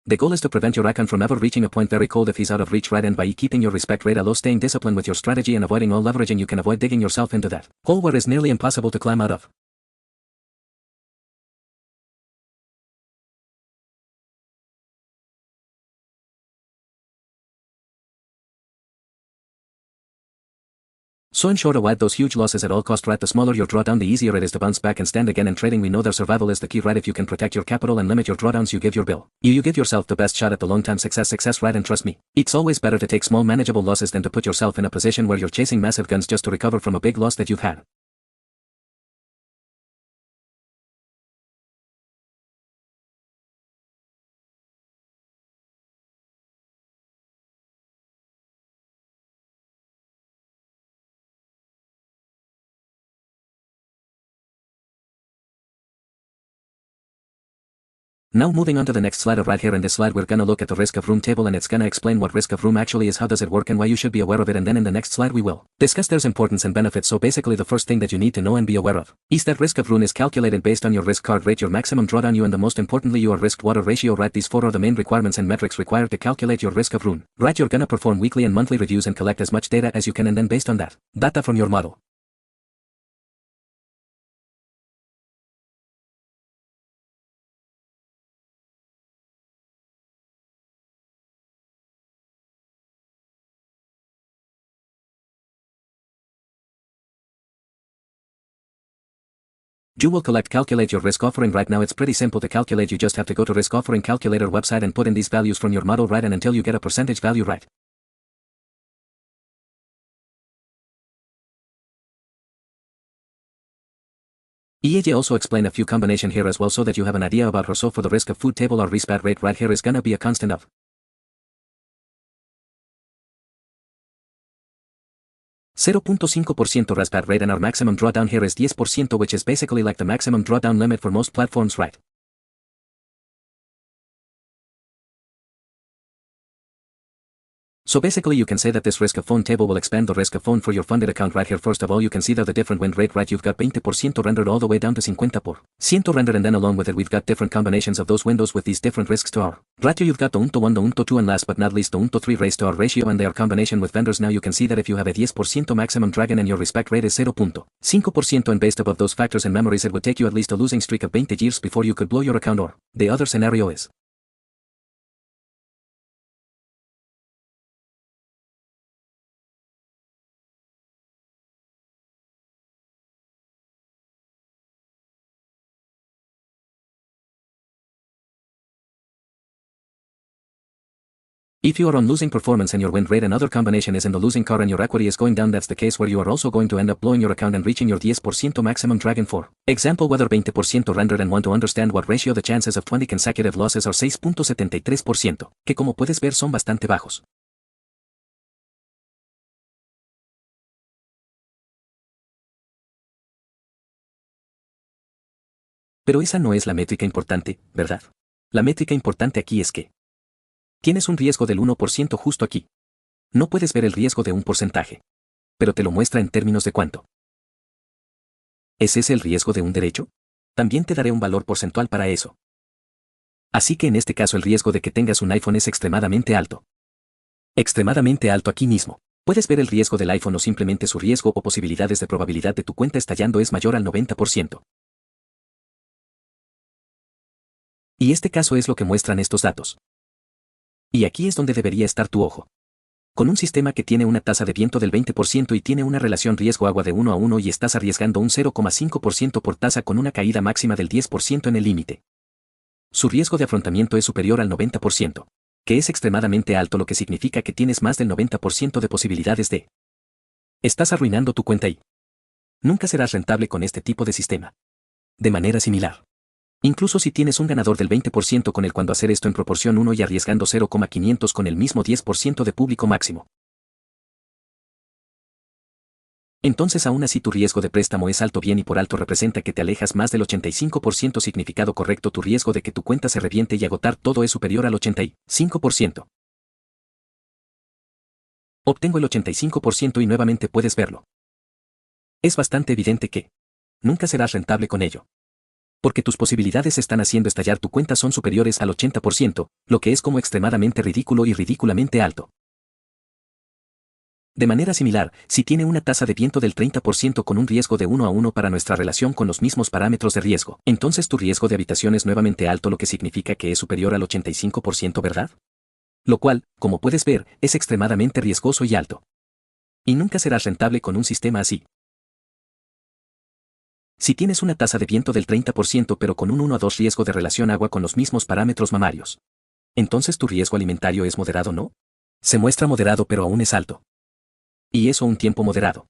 The goal is to prevent your account from ever reaching a point very cold if he's out of reach, right? And by keeping your respect rate low, staying disciplined with your strategy, and avoiding all leveraging, you can avoid digging yourself into that hole where it's nearly impossible to climb out of. So in short, avoid those huge losses at all cost, right? The smaller your drawdown, the easier it is to bounce back and stand again. In trading, we know that survival is the key, right? If you can protect your capital and limit your drawdowns, you give yourself the best shot at the long-term success, right? And trust me, it's always better to take small manageable losses than to put yourself in a position where you're chasing massive guns just to recover from a big loss that you've had. Now moving on to the next slide. Right here in this slide we're gonna look at the risk of room table, and it's gonna explain what risk of room actually is, how does it work, and why you should be aware of it, and then in the next slide we will discuss their importance and benefits. So basically the first thing that you need to know and be aware of is that risk of room is calculated based on your risk card rate, your maximum drawdown you, and the most importantly your risk water ratio. Right, these four are the main requirements and metrics required to calculate your risk of room. Right, you're gonna perform weekly and monthly reviews and collect as much data as you can, and then based on that data from your model, you will calculate your risk offering. Right now it's pretty simple to calculate. You just have to go to risk offering calculator website and put in these values from your model, right, and until you get a percentage value, right. EAJ also explain a few combination here as well so that you have an idea about her. So for the risk of food table, our risk bad rate right here is gonna be a constant of 0.5% risk bad rate, and our maximum drawdown here is 10%, which is basically like the maximum drawdown limit for most platforms, right. So basically you can say that this risk of phone table will expand the risk of phone for your funded account. Right here first of all you can see that the different win rate, right, you've got 20% rendered all the way down to 50% rendered, and then along with it we've got different combinations of those windows with these different risks to our ratio. You've got the 1 to 1, the 2, and last but not least the 3 raised to our ratio, and their combination with vendors. Now you can see that if you have a 10% maximum dragon and your respect rate is 0.5%, and based above those factors and memories it would take you at least a losing streak of 20 years before you could blow your account, or the other scenario is if you are on losing performance and your win rate and other combination is in the losing car and your equity is going down. That's the case where you are also going to end up blowing your account and reaching your 10% maximum dragon. For example, whether 20% rendered, and want to understand what ratio, the chances of 20 consecutive losses are 6.73%, que como puedes ver son bastante bajos. Pero esa no es la métrica importante, ¿verdad? La métrica importante aquí es que tienes un riesgo del 1% justo aquí. No puedes ver el riesgo de un porcentaje, pero te lo muestra en términos de cuánto. ¿Es ese el riesgo de un derecho? También te daré un valor porcentual para eso. Así que en este caso el riesgo de que tengas un iPhone es extremadamente alto. Extremadamente alto aquí mismo. Puedes ver el riesgo del iPhone o simplemente su riesgo o posibilidades de probabilidad de tu cuenta estallando es mayor al 90%. Y este caso es lo que muestran estos datos. Y aquí es donde debería estar tu ojo. Con un sistema que tiene una tasa de viento del 20% y tiene una relación riesgo-agua de 1 a 1 y estás arriesgando un 0,5% por tasa con una caída máxima del 10% en el límite. Su riesgo de afrontamiento es superior al 90%, que es extremadamente alto, lo que significa que tienes más del 90% de posibilidades de estás arruinando tu cuenta y nunca serás rentable con este tipo de sistema. De manera similar, incluso si tienes un ganador del 20% con el cuando hacer esto en proporción 1 y arriesgando 0,500 con el mismo 10% de público máximo, entonces aún así tu riesgo de préstamo es alto. Bien, y por alto representa que te alejas más del 85%. Significado correcto, tu riesgo de que tu cuenta se reviente y agotar todo es superior al 85%. Obtengo el 85% y nuevamente puedes verlo. Es bastante evidente que nunca serás rentable con ello. Porque tus posibilidades están haciendo estallar tu cuenta son superiores al 80%, lo que es como extremadamente ridículo y ridículamente alto. De manera similar, si tiene una tasa de viento del 30% con un riesgo de 1 a 1 para nuestra relación con los mismos parámetros de riesgo, entonces tu riesgo de habitación es nuevamente alto, lo que significa que es superior al 85%, ¿verdad? Lo cual, como puedes ver, es extremadamente riesgoso y alto. Y nunca serás rentable con un sistema así. Si tienes una tasa de viento del 30% pero con un 1 a 2 riesgo de relación agua con los mismos parámetros mamarios, entonces tu riesgo alimentario es moderado, ¿no? Se muestra moderado pero aún es alto. Y eso un tiempo moderado.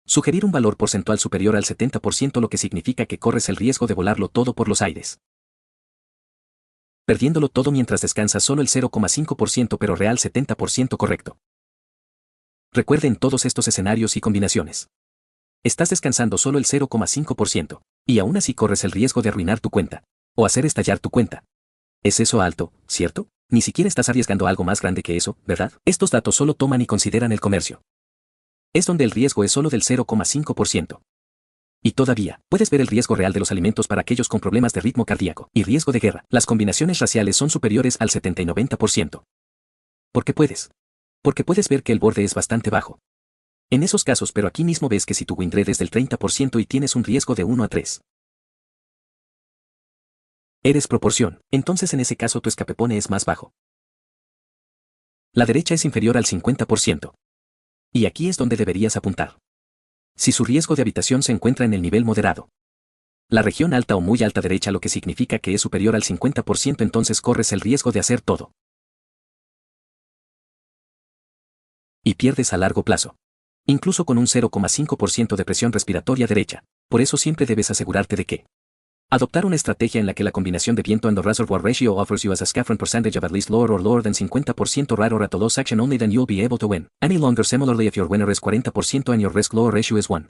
Sugerir un valor porcentual superior al 70%, lo que significa que corres el riesgo de volarlo todo por los aires. Perdiéndolo todo mientras descansas solo el 0,5% pero real 70% correcto. Recuerden todos estos escenarios y combinaciones. Estás descansando solo el 0,5%, y aún así corres el riesgo de arruinar tu cuenta, o hacer estallar tu cuenta, ¿Es eso alto, cierto? Ni siquiera estás arriesgando algo más grande que eso, ¿verdad? Estos datos solo toman y consideran el comercio. Es donde el riesgo es solo del 0,5%. Y todavía, puedes ver el riesgo real de los alimentos para aquellos con problemas de ritmo cardíaco y riesgo de guerra. Las combinaciones raciales son superiores al 70 y 90%. ¿Por qué puedes? Porque puedes ver que el borde es bastante bajo. En esos casos, pero aquí mismo ves que si tu win rate es del 30% y tienes un riesgo de 1 a 3. Eres proporción, entonces en ese caso tu escapepone es más bajo. La derecha es inferior al 50%. Y aquí es donde deberías apuntar. Si su riesgo de habitación se encuentra en el nivel moderado. La región alta o muy alta derecha, lo que significa que es superior al 50%, entonces corres el riesgo de hacer todo. Y pierdes a largo plazo. Incluso con un 0,5% de presión respiratoria derecha. Por eso siempre debes asegurarte de que adoptar una estrategia en la que la combinación de viento and the reservoir ratio offers you as a scaffold percentage of at least lower than 50% right or at the low section only, then you'll be able to win. Any longer. Similarly, if your winner is 40% and your risk lower ratio is 1.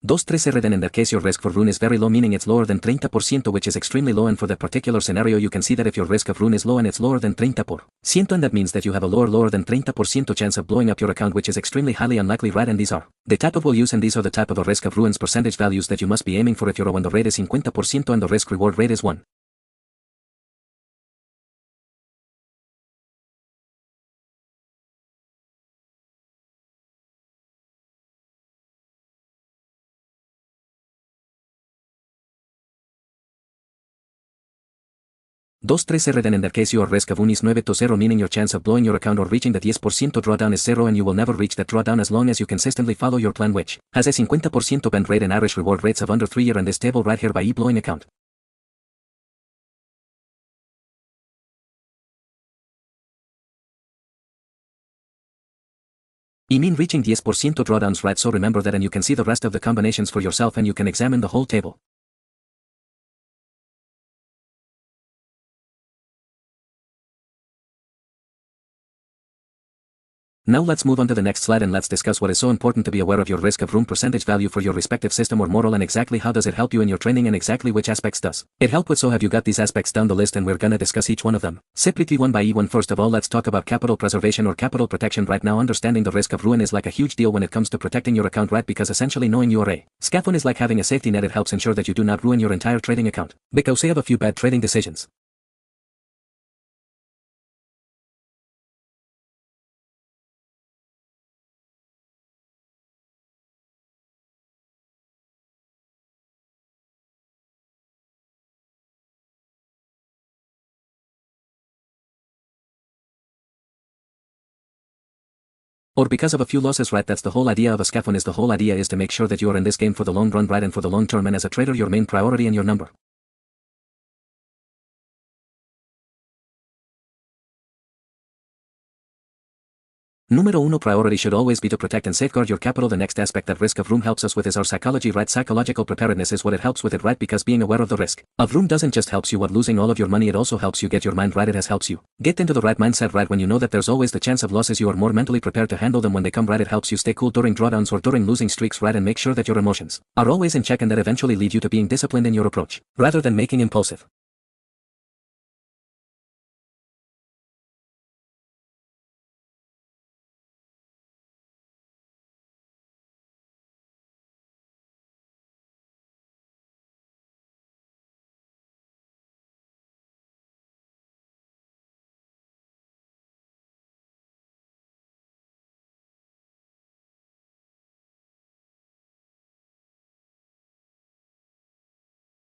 Dos 3R. Then in that case your risk for ruin is very low, meaning it's lower than 30%, which is extremely low, and for that particular scenario you can see that if your risk of ruin is low and it's lower than 30%, and that means that you have a lower than 30% chance of blowing up your account, which is extremely highly unlikely, right? And these are the type of values, and these are the type of the risk of ruins percentage values that you must be aiming for if when the rate is 50% and the risk reward rate is 1. Dos 3R. Then in that case your risk of ruin is 9 to 0, meaning your chance of blowing your account or reaching the 10% drawdown is 0, and you will never reach that drawdown as long as you consistently follow your plan, which has a 50% bend rate and average reward rates of under 3 year, and is stable right here by blowing account. I mean reaching 10% drawdowns, right? So remember that, and you can see the rest of the combinations for yourself, and you can examine the whole table. Now let's move on to the next slide and let's discuss what is so important to be aware of your risk of ruin percentage value for your respective system or model, and exactly how does it help you in your training, and exactly which aspects does it help with. So have you got these aspects down the list, and we're gonna discuss each one of them separately one by one. First of all, let's talk about capital preservation or capital protection. Right now, understanding the risk of ruin is like a huge deal when it comes to protecting your account, right? Because essentially knowing you are a scaffold is like having a safety net. It helps ensure that you do not ruin your entire trading account because you have a few bad trading decisions. Or because of a few losses, right? That's the whole idea of a scaffold. Is the whole idea is to make sure that you are in this game for the long run, right? And for the long term, and as a trader your main priority and your number Número 1 priority should always be to protect and safeguard your capital. The next aspect that risk of ruin helps us with is our psychology, right? Psychological preparedness is what it helps with it, right? Because being aware of the risk of ruin doesn't just helps you with losing all of your money, it also helps you get your mind right. It has helps you get into the right mindset, right? When you know that there's always the chance of losses, you are more mentally prepared to handle them when they come, right? It helps you stay cool during drawdowns or during losing streaks, right? And make sure that your emotions are always in check, and that eventually lead you to being disciplined in your approach rather than making impulsive.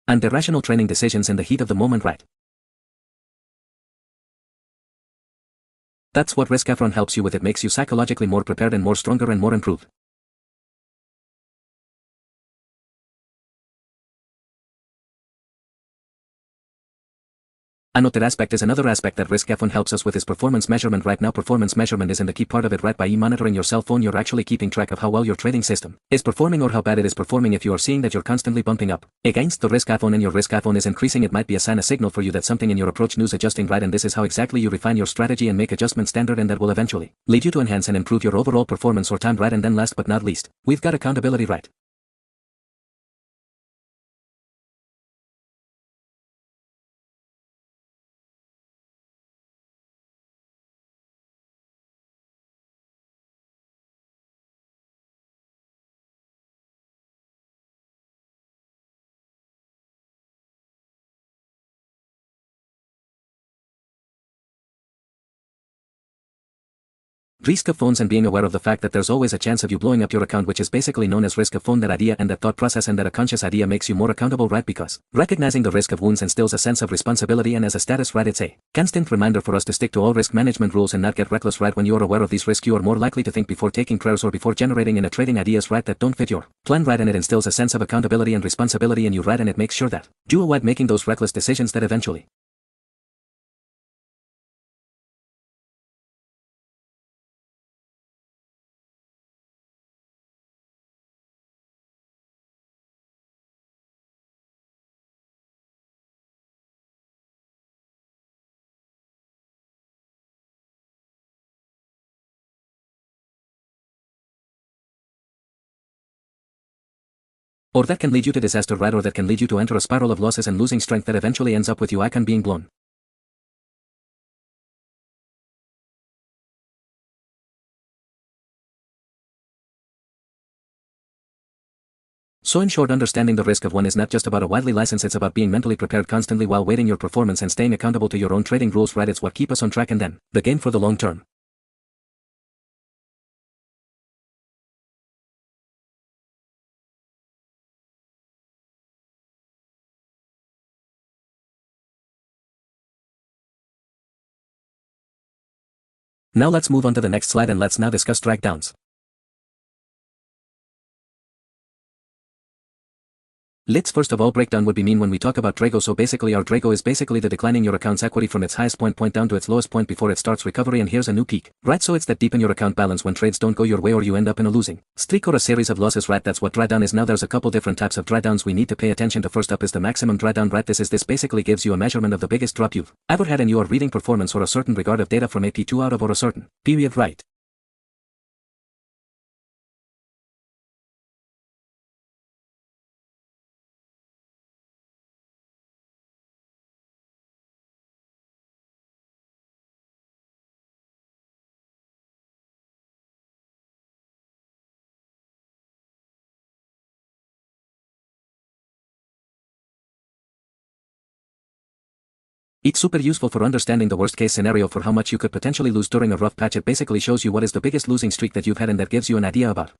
And the rational training decisions in the heat of the moment, right? That's what Riskafron helps you with. It makes you psychologically more prepared and more stronger and more improved. Another aspect is another aspect that risk often helps us with is performance measurement. Right now performance measurement isn't the key part of it. Right, by monitoring your cell phone you're actually keeping track of how well your trading system is performing or how bad it is performing. If you are seeing that you're constantly bumping up against the risk phone and your risk phone is increasing, it might be a sign, a signal for you that something in your approach needs adjusting. Right, and this is how exactly you refine your strategy and make adjustments standard, and that will eventually lead you to enhance and improve your overall performance or time. Right, and then last but not least, we've got accountability. Right. Risk of phones and being aware of the fact that there's always a chance of you blowing up your account, which is basically known as risk of phone. That idea and that thought process and that a conscious idea makes you more accountable. Right, because recognizing the risk of wounds instills a sense of responsibility and as a status. Right, it's a constant reminder for us to stick to all risk management rules and not get reckless. Right, when you are aware of these risks you are more likely to think before taking prayers or before generating in a trading ideas. Right, that don't fit your plan. Right, and it instills a sense of accountability and responsibility in you. Right, and it makes sure that you avoid making those reckless decisions that eventually or that can lead you to disaster. Right, or that can lead you to enter a spiral of losses and losing strength that eventually ends up with you icon being blown. So in short, understanding the risk of one is not just about a widely license, it's about being mentally prepared constantly while weighting your performance and staying accountable to your own trading rules. Right, it's what keep us on track and then the game for the long term. Now let's move on to the next slide and let's now discuss drag downs. Let's first of all break down what we mean when we talk about Drago. So basically our Drago is basically the declining your account's equity from its highest point down to its lowest point before it starts recovery and here's a new peak. Right, so it's that deep in your account balance when trades don't go your way or you end up in a losing streak or a series of losses. Right, that's what drawdown is. Now there's a couple different types of drawdowns we need to pay attention to. First up is the maximum drawdown. Right, this basically gives you a measurement of the biggest drop you've ever had in your reading performance or a certain regard of data from AP2 out of or a certain period. Right. It's super useful for understanding the worst case scenario for how much you could potentially lose during a rough patch. It basically shows you what is the biggest losing streak that you've had and that gives you an idea about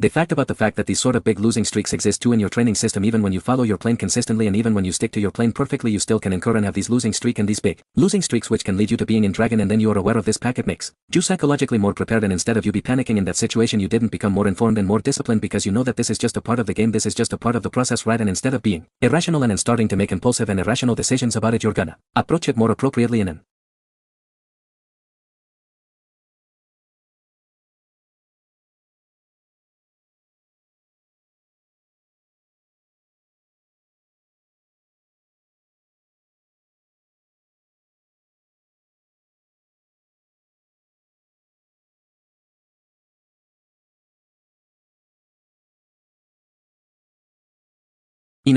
the fact that these sort of big losing streaks exist too in your training system. Even when you follow your plan consistently and even when you stick to your plan perfectly, you still can incur and have these losing streak and these big losing streaks, which can lead you to being in dragon. And then you are aware of this packet makes you psychologically more prepared, and instead of you be panicking in that situation you didn't become more informed and more disciplined because you know that this is just a part of the game, this is just a part of the process. Right, and instead of being irrational and starting to make impulsive and irrational decisions about it, you're gonna approach it more appropriately in an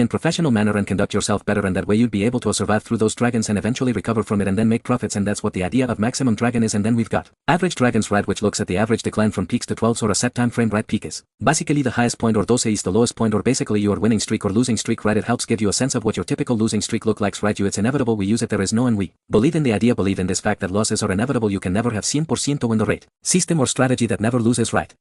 professional manner and conduct yourself better, and that way you'd be able to survive through those dragons and eventually recover from it and then make profits. And that's what the idea of maximum dragon is. And then we've got average dragons. Right, which looks at the average decline from peaks to 12s or a set time frame. Right, peak is basically the highest point or 12 is the lowest point or basically your winning streak or losing streak. Right, it helps give you a sense of what your typical losing streak look like. Right, it's inevitable, we use it, there is no, and we believe in the idea, believe in this fact that losses are inevitable. You can never have 100% win the rate system or strategy that never loses. Right.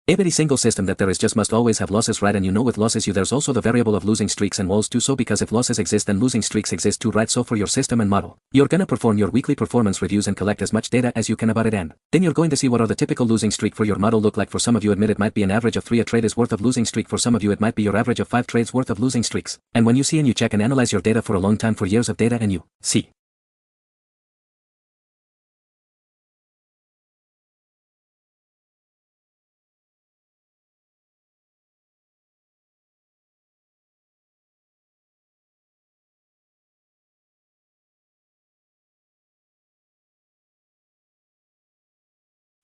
Every single system that there is just must always have losses, right? And you know with losses there's also the variable of losing streaks and walls too, so because if losses exist then losing streaks exist too, right? So for your system and model, you're gonna perform your weekly performance reviews and collect as much data as you can about it, and then you're going to see what are the typical losing streak for your model look like. For some of you admit it might be an average of 3 a trade is worth of losing streak, for some of you it might be your average of 5 trades worth of losing streaks. And when you see and you check and analyze your data for a long time, for years of data, and you see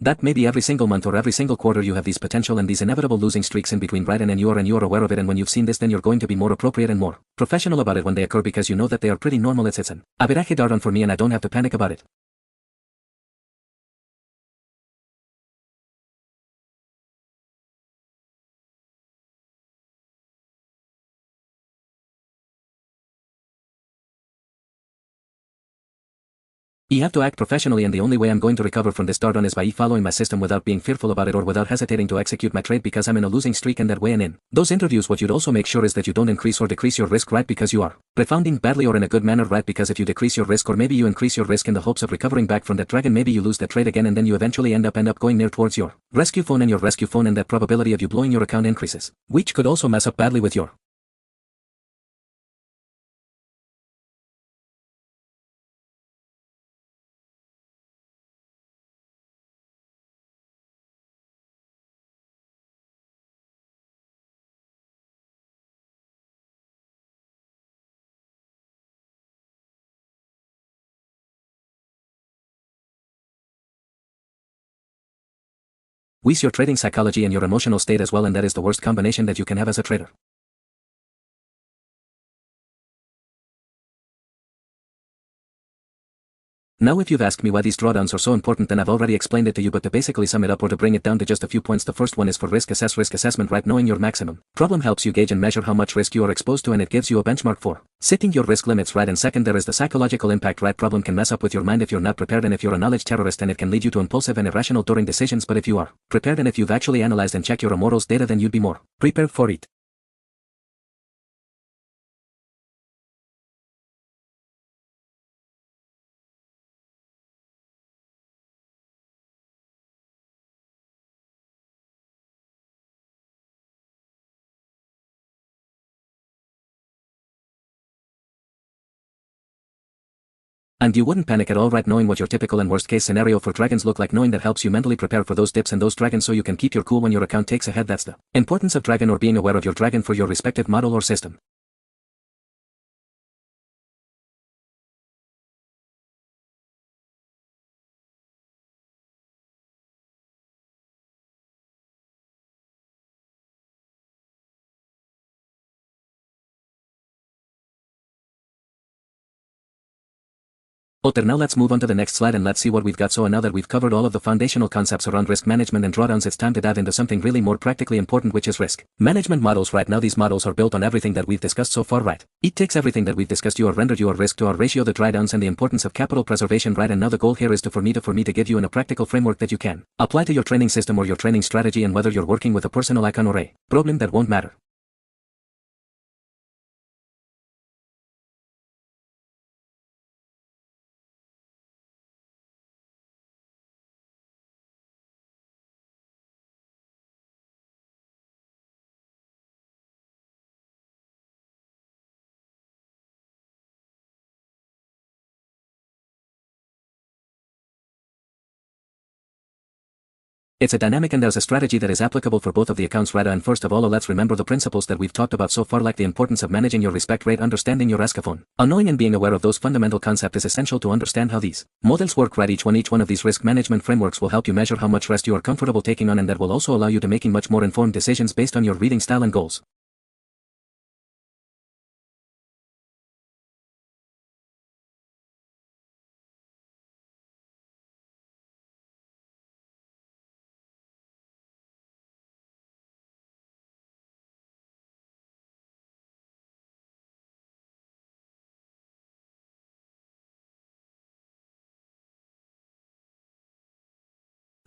that maybe every single month or every single quarter you have these potential and these inevitable losing streaks in between, right? And you're aware of it, and when you've seen this then you're going to be more appropriate and more professional about it when they occur, because you know that they are pretty normal. It's an averaje dart for me and I don't have to panic about it. You have to act professionally, and the only way I'm going to recover from this dart is by following my system without being fearful about it or without hesitating to execute my trade because I'm in a losing streak, and that way. And in those interviews what you'd also make sure is that you don't increase or decrease your risk, right? Because you are profounding badly or in a good manner, right? Because if you decrease your risk or maybe you increase your risk in the hopes of recovering back from that dragon, maybe you lose that trade again and then you eventually end up going near towards your rescue phone, and your rescue phone and that probability of you blowing your account increases, which could also mess up badly with your your trading psychology and your emotional state as well, and that is the worst combination that you can have as a trader. Now if you've asked me why these drawdowns are so important, then I've already explained it to you, but to basically sum it up or to bring it down to just a few points, the first one is for risk assessment, right? Knowing your maximum problem helps you gauge and measure how much risk you are exposed to, and it gives you a benchmark for setting your risk limits, right? And second, there is the psychological impact, right? Problem can mess up with your mind if you're not prepared, and if you're a knowledge terrorist, and it can lead you to impulsive and irrational during decisions, but if you are prepared and if you've actually analyzed and checked your morals data, then you'd be more prepared for it. And you wouldn't panic at all, right? Knowing what your typical and worst case scenario for dragons look like, knowing that helps you mentally prepare for those dips and those dragons so you can keep your cool when your account takes a head. That's the importance of dragon, or being aware of your dragon for your respective model or system. Now let's move on to the next slide and let's see what we've got. So now that we've covered all of the foundational concepts around risk management and drawdowns, it's time to dive into something really more practically important, which is risk management models. Right now these models are built on everything that we've discussed so far, right? It takes everything that we've discussed, your rendered, your risk to our ratio, the drawdowns, and the importance of capital preservation, right? And now the goal here is for me to give you a practical framework that you can apply to your training system or your training strategy, and whether you're working with a personal icon or a problem that won't matter. It's a dynamic and there's a strategy that is applicable for both of the accounts, right? And first of all, let's remember the principles that we've talked about so far, like the importance of managing your respect rate, understanding your escafon. Knowing and being aware of those fundamental concepts is essential to understand how these models work, right? Each one of these risk management frameworks will help you measure how much risk you are comfortable taking on, and that will also allow you to making much more informed decisions based on your reading style and goals.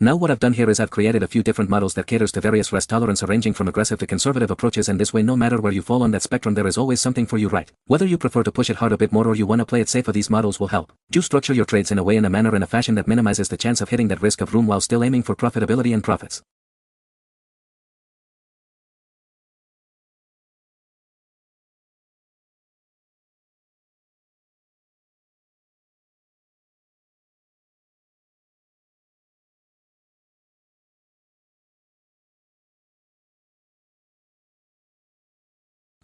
Now what I've done here is I've created a few different models that caters to various risk tolerance ranging from aggressive to conservative approaches, and this way no matter where you fall on that spectrum there is always something for you, right? Whether you prefer to push it hard a bit more or you want to play it safer, these models will help you structure your trades in a way, in a manner, in a fashion that minimizes the chance of hitting that risk of room while still aiming for profitability and profits.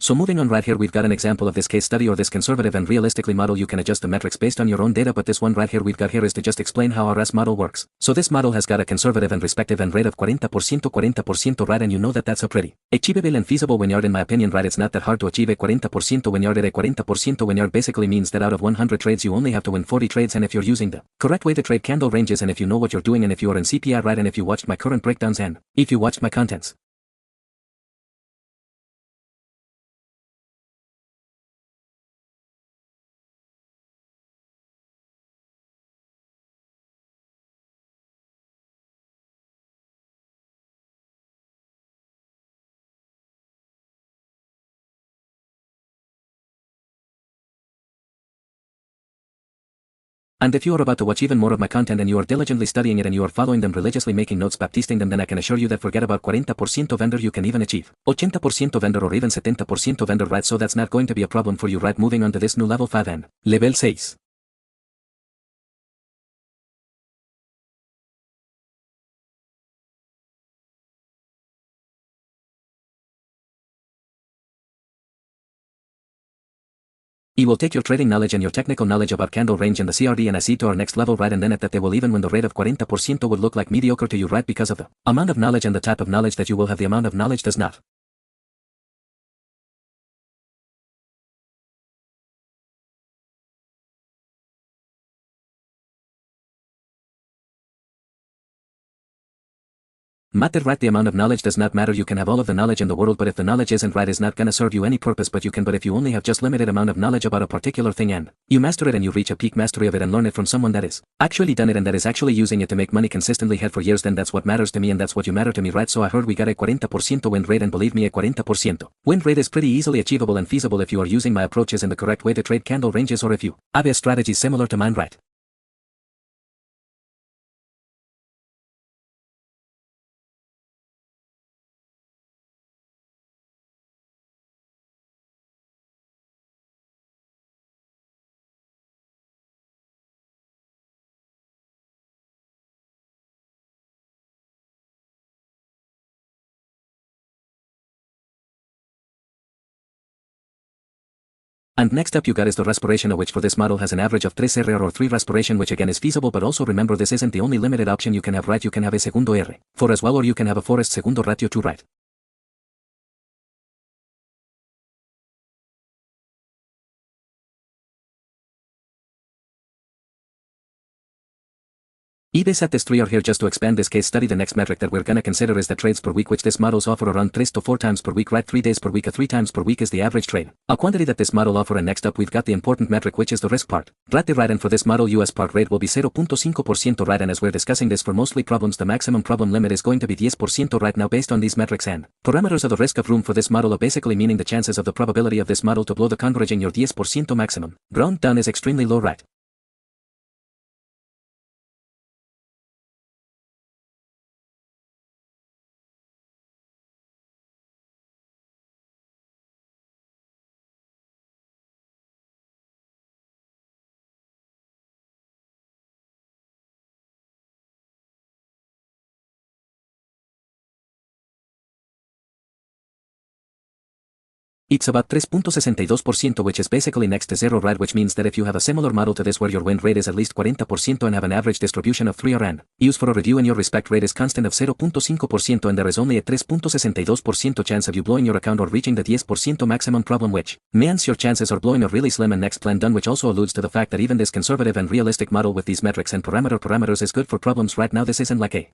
So moving on, right here we've got an example of this case study or this conservative and realistically model. You can adjust the metrics based on your own data, but this one right here we've got here is to just explain how our RAS model works. So this model has got a conservative and respective and rate of 40%, right, and you know that that's a pretty achievable and feasible when you're, in my opinion, right, it's not that hard to achieve a 40% when you're at a 40% when you're basically means that out of 100 trades you only have to win 40 trades, and if you're using the correct way to trade candle ranges, and if you know what you're doing, and if you are in CPI, right, and if you watched my current breakdowns, and if you watched my contents. And if you are about to watch even more of my content and you are diligently studying it and you are following them religiously, making notes, baptisting them, then I can assure you that forget about 40% vendor, you can even achieve 80% vendor or even 70% vendor, right? So that's not going to be a problem for you, right? Moving on to this new level 5 and level 6. You will take your trading knowledge and your technical knowledge about candle range and the CRD and IC to our next level, right, and then at that they will, even when the rate of 40% would look like mediocre to you, right, because of the amount of knowledge and the type of knowledge that you will have. The amount of knowledge does not matter, right? The amount of knowledge does not matter. You can have all of the knowledge in the world, but if the knowledge isn't right, it's not gonna serve you any purpose. But if you only have just limited amount of knowledge about a particular thing and you master it and you reach a peak mastery of it and learn it from someone that is actually done it and that is actually using it to make money consistently head for years, then that's what matters to me and that's what you matter to me, right? So I heard we got a 40% win rate, and believe me, a 40% win rate is pretty easily achievable and feasible if you are using my approaches in the correct way to trade candle ranges, or if you have a strategy similar to mine, right? And next up you got is the respiration, which for this model has an average of 3 R or 3 respiration, which again is feasible, but also remember this isn't the only limited option you can have, right? You can have a segundo R4 as well, or you can have a forest segundo ratio 2, right? EBIS at this 3 are here just to expand this case study. The next metric that we're gonna consider is the trades per week, which this models offer around 3 to 4 times per week, right? 3 days per week, 3 times per week is the average trade a quantity that this model offer. And next up we've got the important metric, which is the risk part, right? And for this model US part rate will be 0.5%, right? And as we're discussing this for mostly problems, the maximum problem limit is going to be 10%, right? Now based on these metrics and parameters of the risk of room for this model are basically meaning the chances of the probability of this model to blow the converging your 10% maximum ground down is extremely low, right? It's about 3.62%, which is basically next to zero, right? Which means that if you have a similar model to this where your win rate is at least 40% and have an average distribution of 3 RN, use for a review, and your respect rate is constant of 0.5%, and there is only a 3.62% chance of you blowing your account or reaching the 10% maximum problem, which means your chances are blowing are really slim. And next, plan done, which also alludes to the fact that even this conservative and realistic model with these metrics and parameters is good for problems. Right now this isn't like a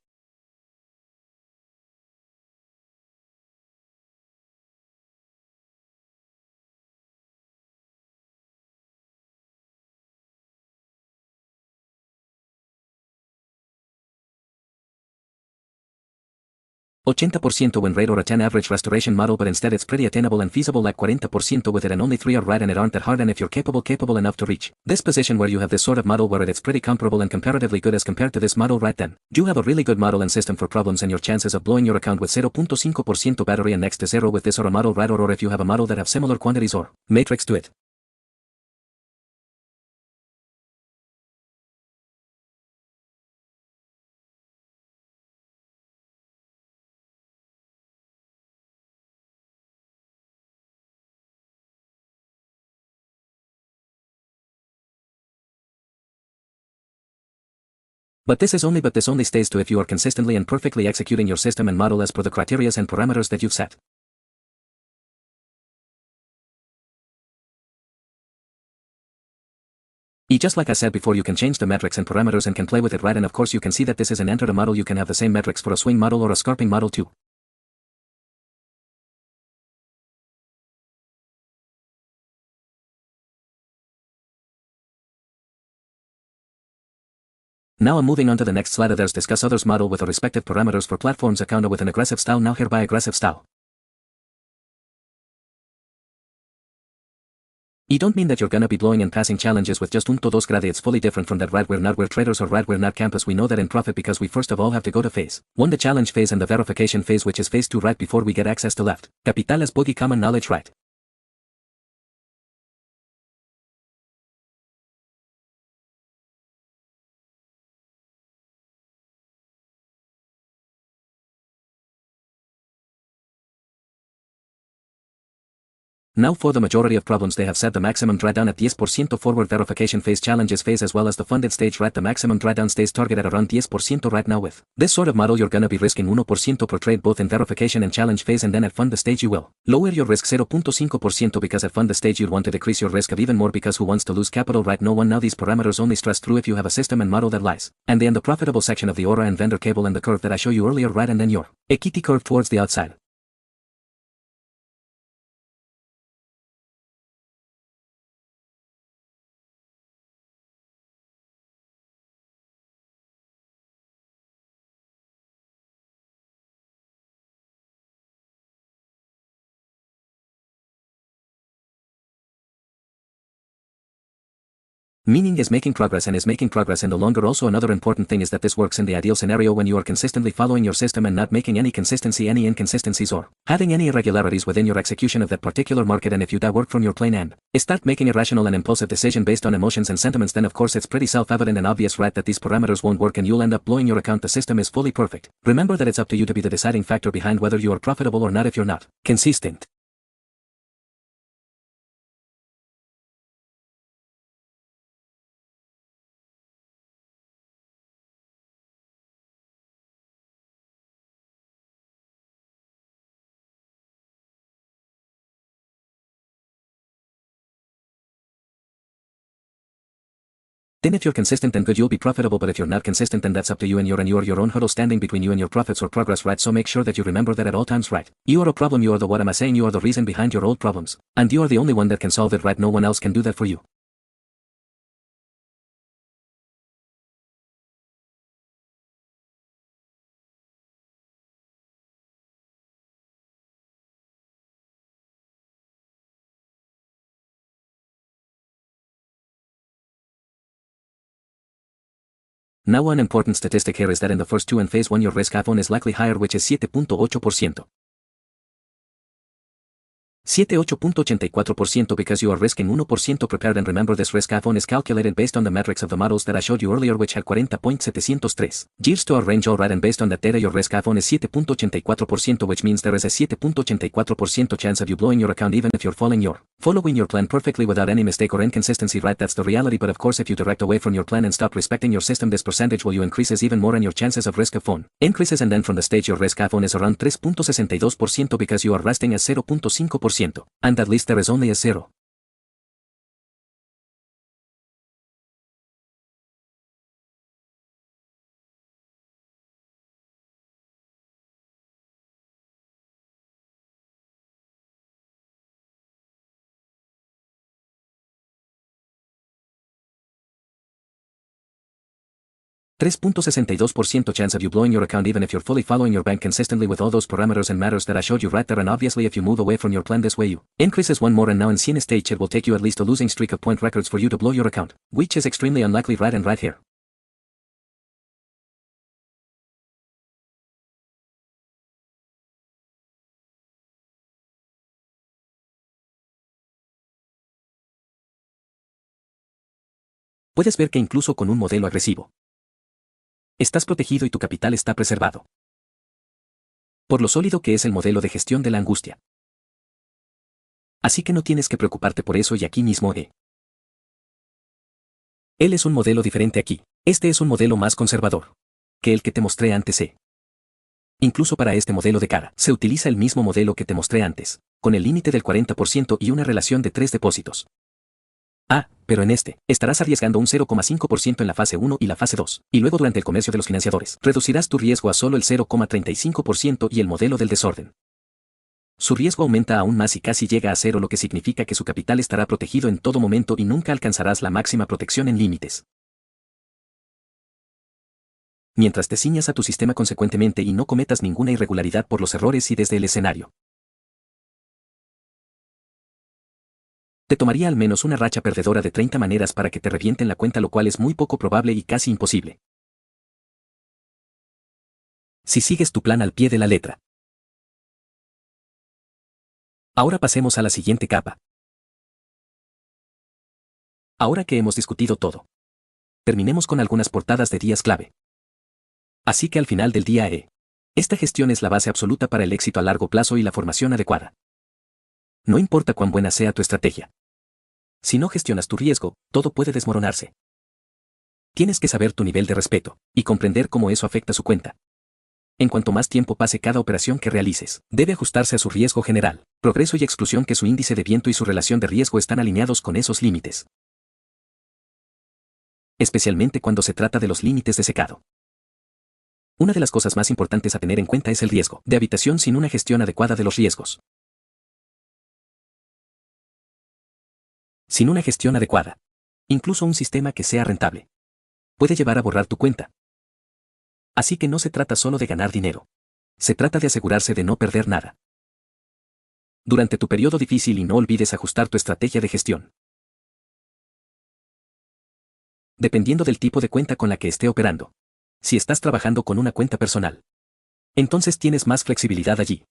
80% win rate or a 10 average restoration model, but instead it's pretty attainable and feasible, like 40% with it, and only 3 are right and it aren't that hard, and if you're capable enough to reach this position where you have this sort of model where it's pretty comparable and comparatively good as compared to this model, right, then you have a really good model and system for problems, and your chances of blowing your account with 0.5% battery and next to zero with this or a model, right, or if you have a model that have similar quantities or matrix to it. But this only stays to if you are consistently and perfectly executing your system and model as per the criteria and parameters that you've set. Just like I said before, you can change the metrics and parameters and can play with it, right, and of course you can see that this is an enter the model. You can have the same metrics for a swing model or a scarping model too. Now I'm moving on to the next slide. There's discuss others model with the respective parameters for platforms account with an aggressive style. Now hereby aggressive style. You don't mean that you're gonna be blowing and passing challenges with just 1-2 grade. It's fully different from that, right? We're traders, or right, we're not campus. We know that in profit because we first of all have to go to phase 1, the challenge phase, and the verification phase, which is phase 2, right, before we get access to left capital as boogie common knowledge, right? Now for the majority of problems they have set the maximum drawdown at 10% forward verification phase, challenges phase, as well as the funded stage, right? The maximum drawdown stays target at around 10% right now. With this sort of model you're gonna be risking 1% per trade both in verification and challenge phase, and then at fund the stage you will lower your risk 0.5% because at fund the stage you'd want to decrease your risk of even more because who wants to lose capital, right? No one. Now these parameters only stress through if you have a system and model that lies and in the profitable section of the aura and vendor cable and the curve that I show you earlier, right, and then your equity curve towards the outside. Meaning is making progress and is making progress in the longer. Also another important thing is that this works in the ideal scenario when you are consistently following your system and not making any inconsistencies or having any irregularities within your execution of that particular market. And if you work from your plain end, start making irrational and impulsive decision based on emotions and sentiments, then of course it's pretty self-evident and obvious, right, that these parameters won't work and you'll end up blowing your account. The system is fully perfect. Remember that it's up to you to be the deciding factor behind whether you are profitable or not if you're not consistent. Then if you're consistent and good you'll be profitable, but if you're not consistent then that's up to you and you are your own hurdle standing between you and your profits or progress, right? So make sure that you remember that at all times, right? You are a problem, you are the, what am I saying, you are the reason behind your old problems. And you are the only one that can solve it, right? No one else can do that for you. Now one important statistic here is that in the first 2 and phase 1 your risk iPhone is likely higher, which is 7.8%. 8.84% because you are risking 1% prepared, and remember this risk iPhone is calculated based on the metrics of the models that I showed you earlier, which had 40.703 years to our range, alright, and based on that data your risk iPhone is 7.84%, which means there is a 7.84% chance of you blowing your account even if you're following your plan perfectly without any mistake or inconsistency, right? That's the reality. But of course if you direct away from your plan and stop respecting your system, this percentage will increases even more and your chances of risk of phone increases, and then from the stage your risk iPhone is around 3.62% because you are resting at 0.5%. And at least there is only a 0. 3.62% chance of you blowing your account even if you're fully following your bank consistently with all those parameters and matters that I showed you right there, and obviously if you move away from your plan this way you increases one more, and now in Cien stage it will take you at least a losing streak of point records for you to blow your account, which is extremely unlikely right and right here. Puedes ver que incluso con un modelo agresivo, estás protegido y tu capital está preservado. Por lo sólido que es el modelo de gestión de la angustia. Así que no tienes que preocuparte por eso, y aquí mismo él es un modelo diferente aquí. Este es un modelo más conservador que el que te mostré antes. Incluso para este modelo de cara, se utiliza el mismo modelo que te mostré antes, con el límite del 40% y una relación de 3 depósitos. Pero en este, estarás arriesgando un 0,5% en la fase 1 y la fase 2, y luego durante el comercio de los financiadores, reducirás tu riesgo a solo el 0,35% y el modelo del desorden. Su riesgo aumenta aún más y casi llega a 0, lo que significa que su capital estará protegido en todo momento y nunca alcanzarás la máxima protección en límites. Mientras te ciñas a tu sistema consecuentemente y no cometas ninguna irregularidad por los errores y desde el escenario. Te tomaría al menos una racha perdedora de 30 maneras para que te revienten la cuenta, lo cual es muy poco probable y casi imposible si sigues tu plan al pie de la letra. Ahora pasemos a la siguiente capa. Ahora que hemos discutido todo, terminemos con algunas portadas de días clave. Así que al final del día esta gestión es la base absoluta para el éxito a largo plazo y la formación adecuada. No importa cuán buena sea tu estrategia. Si no gestionas tu riesgo, todo puede desmoronarse. Tienes que saber tu nivel de respeto y comprender cómo eso afecta su cuenta. En cuanto más tiempo pase cada operación que realices, debe ajustarse a su riesgo general, progreso y exclusión, que su índice de viento y su relación de riesgo están alineados con esos límites. Especialmente cuando se trata de los límites de secado. Una de las cosas más importantes a tener en cuenta es el riesgo de habitación sin una gestión adecuada de los riesgos. Sin una gestión adecuada, incluso un sistema que sea rentable, puede llevar a borrar tu cuenta. Así que no se trata solo de ganar dinero. Se trata de asegurarse de no perder nada durante tu periodo difícil, y no olvides ajustar tu estrategia de gestión dependiendo del tipo de cuenta con la que esté operando. Si estás trabajando con una cuenta personal, entonces tienes más flexibilidad allí.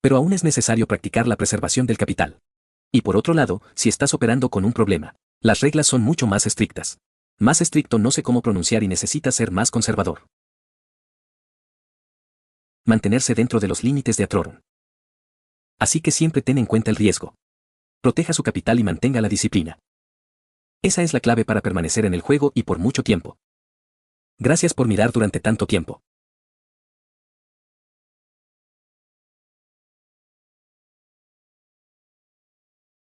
Pero aún es necesario practicar la preservación del capital. Y por otro lado, si estás operando con un problema, las reglas son mucho más estrictas. Más estricto no sé cómo pronunciar y necesitas ser más conservador. Mantenerse dentro de los límites de Atroron. Así que siempre ten en cuenta el riesgo. Proteja su capital y mantenga la disciplina. Esa es la clave para permanecer en el juego y por mucho tiempo. Gracias por mirar durante tanto tiempo.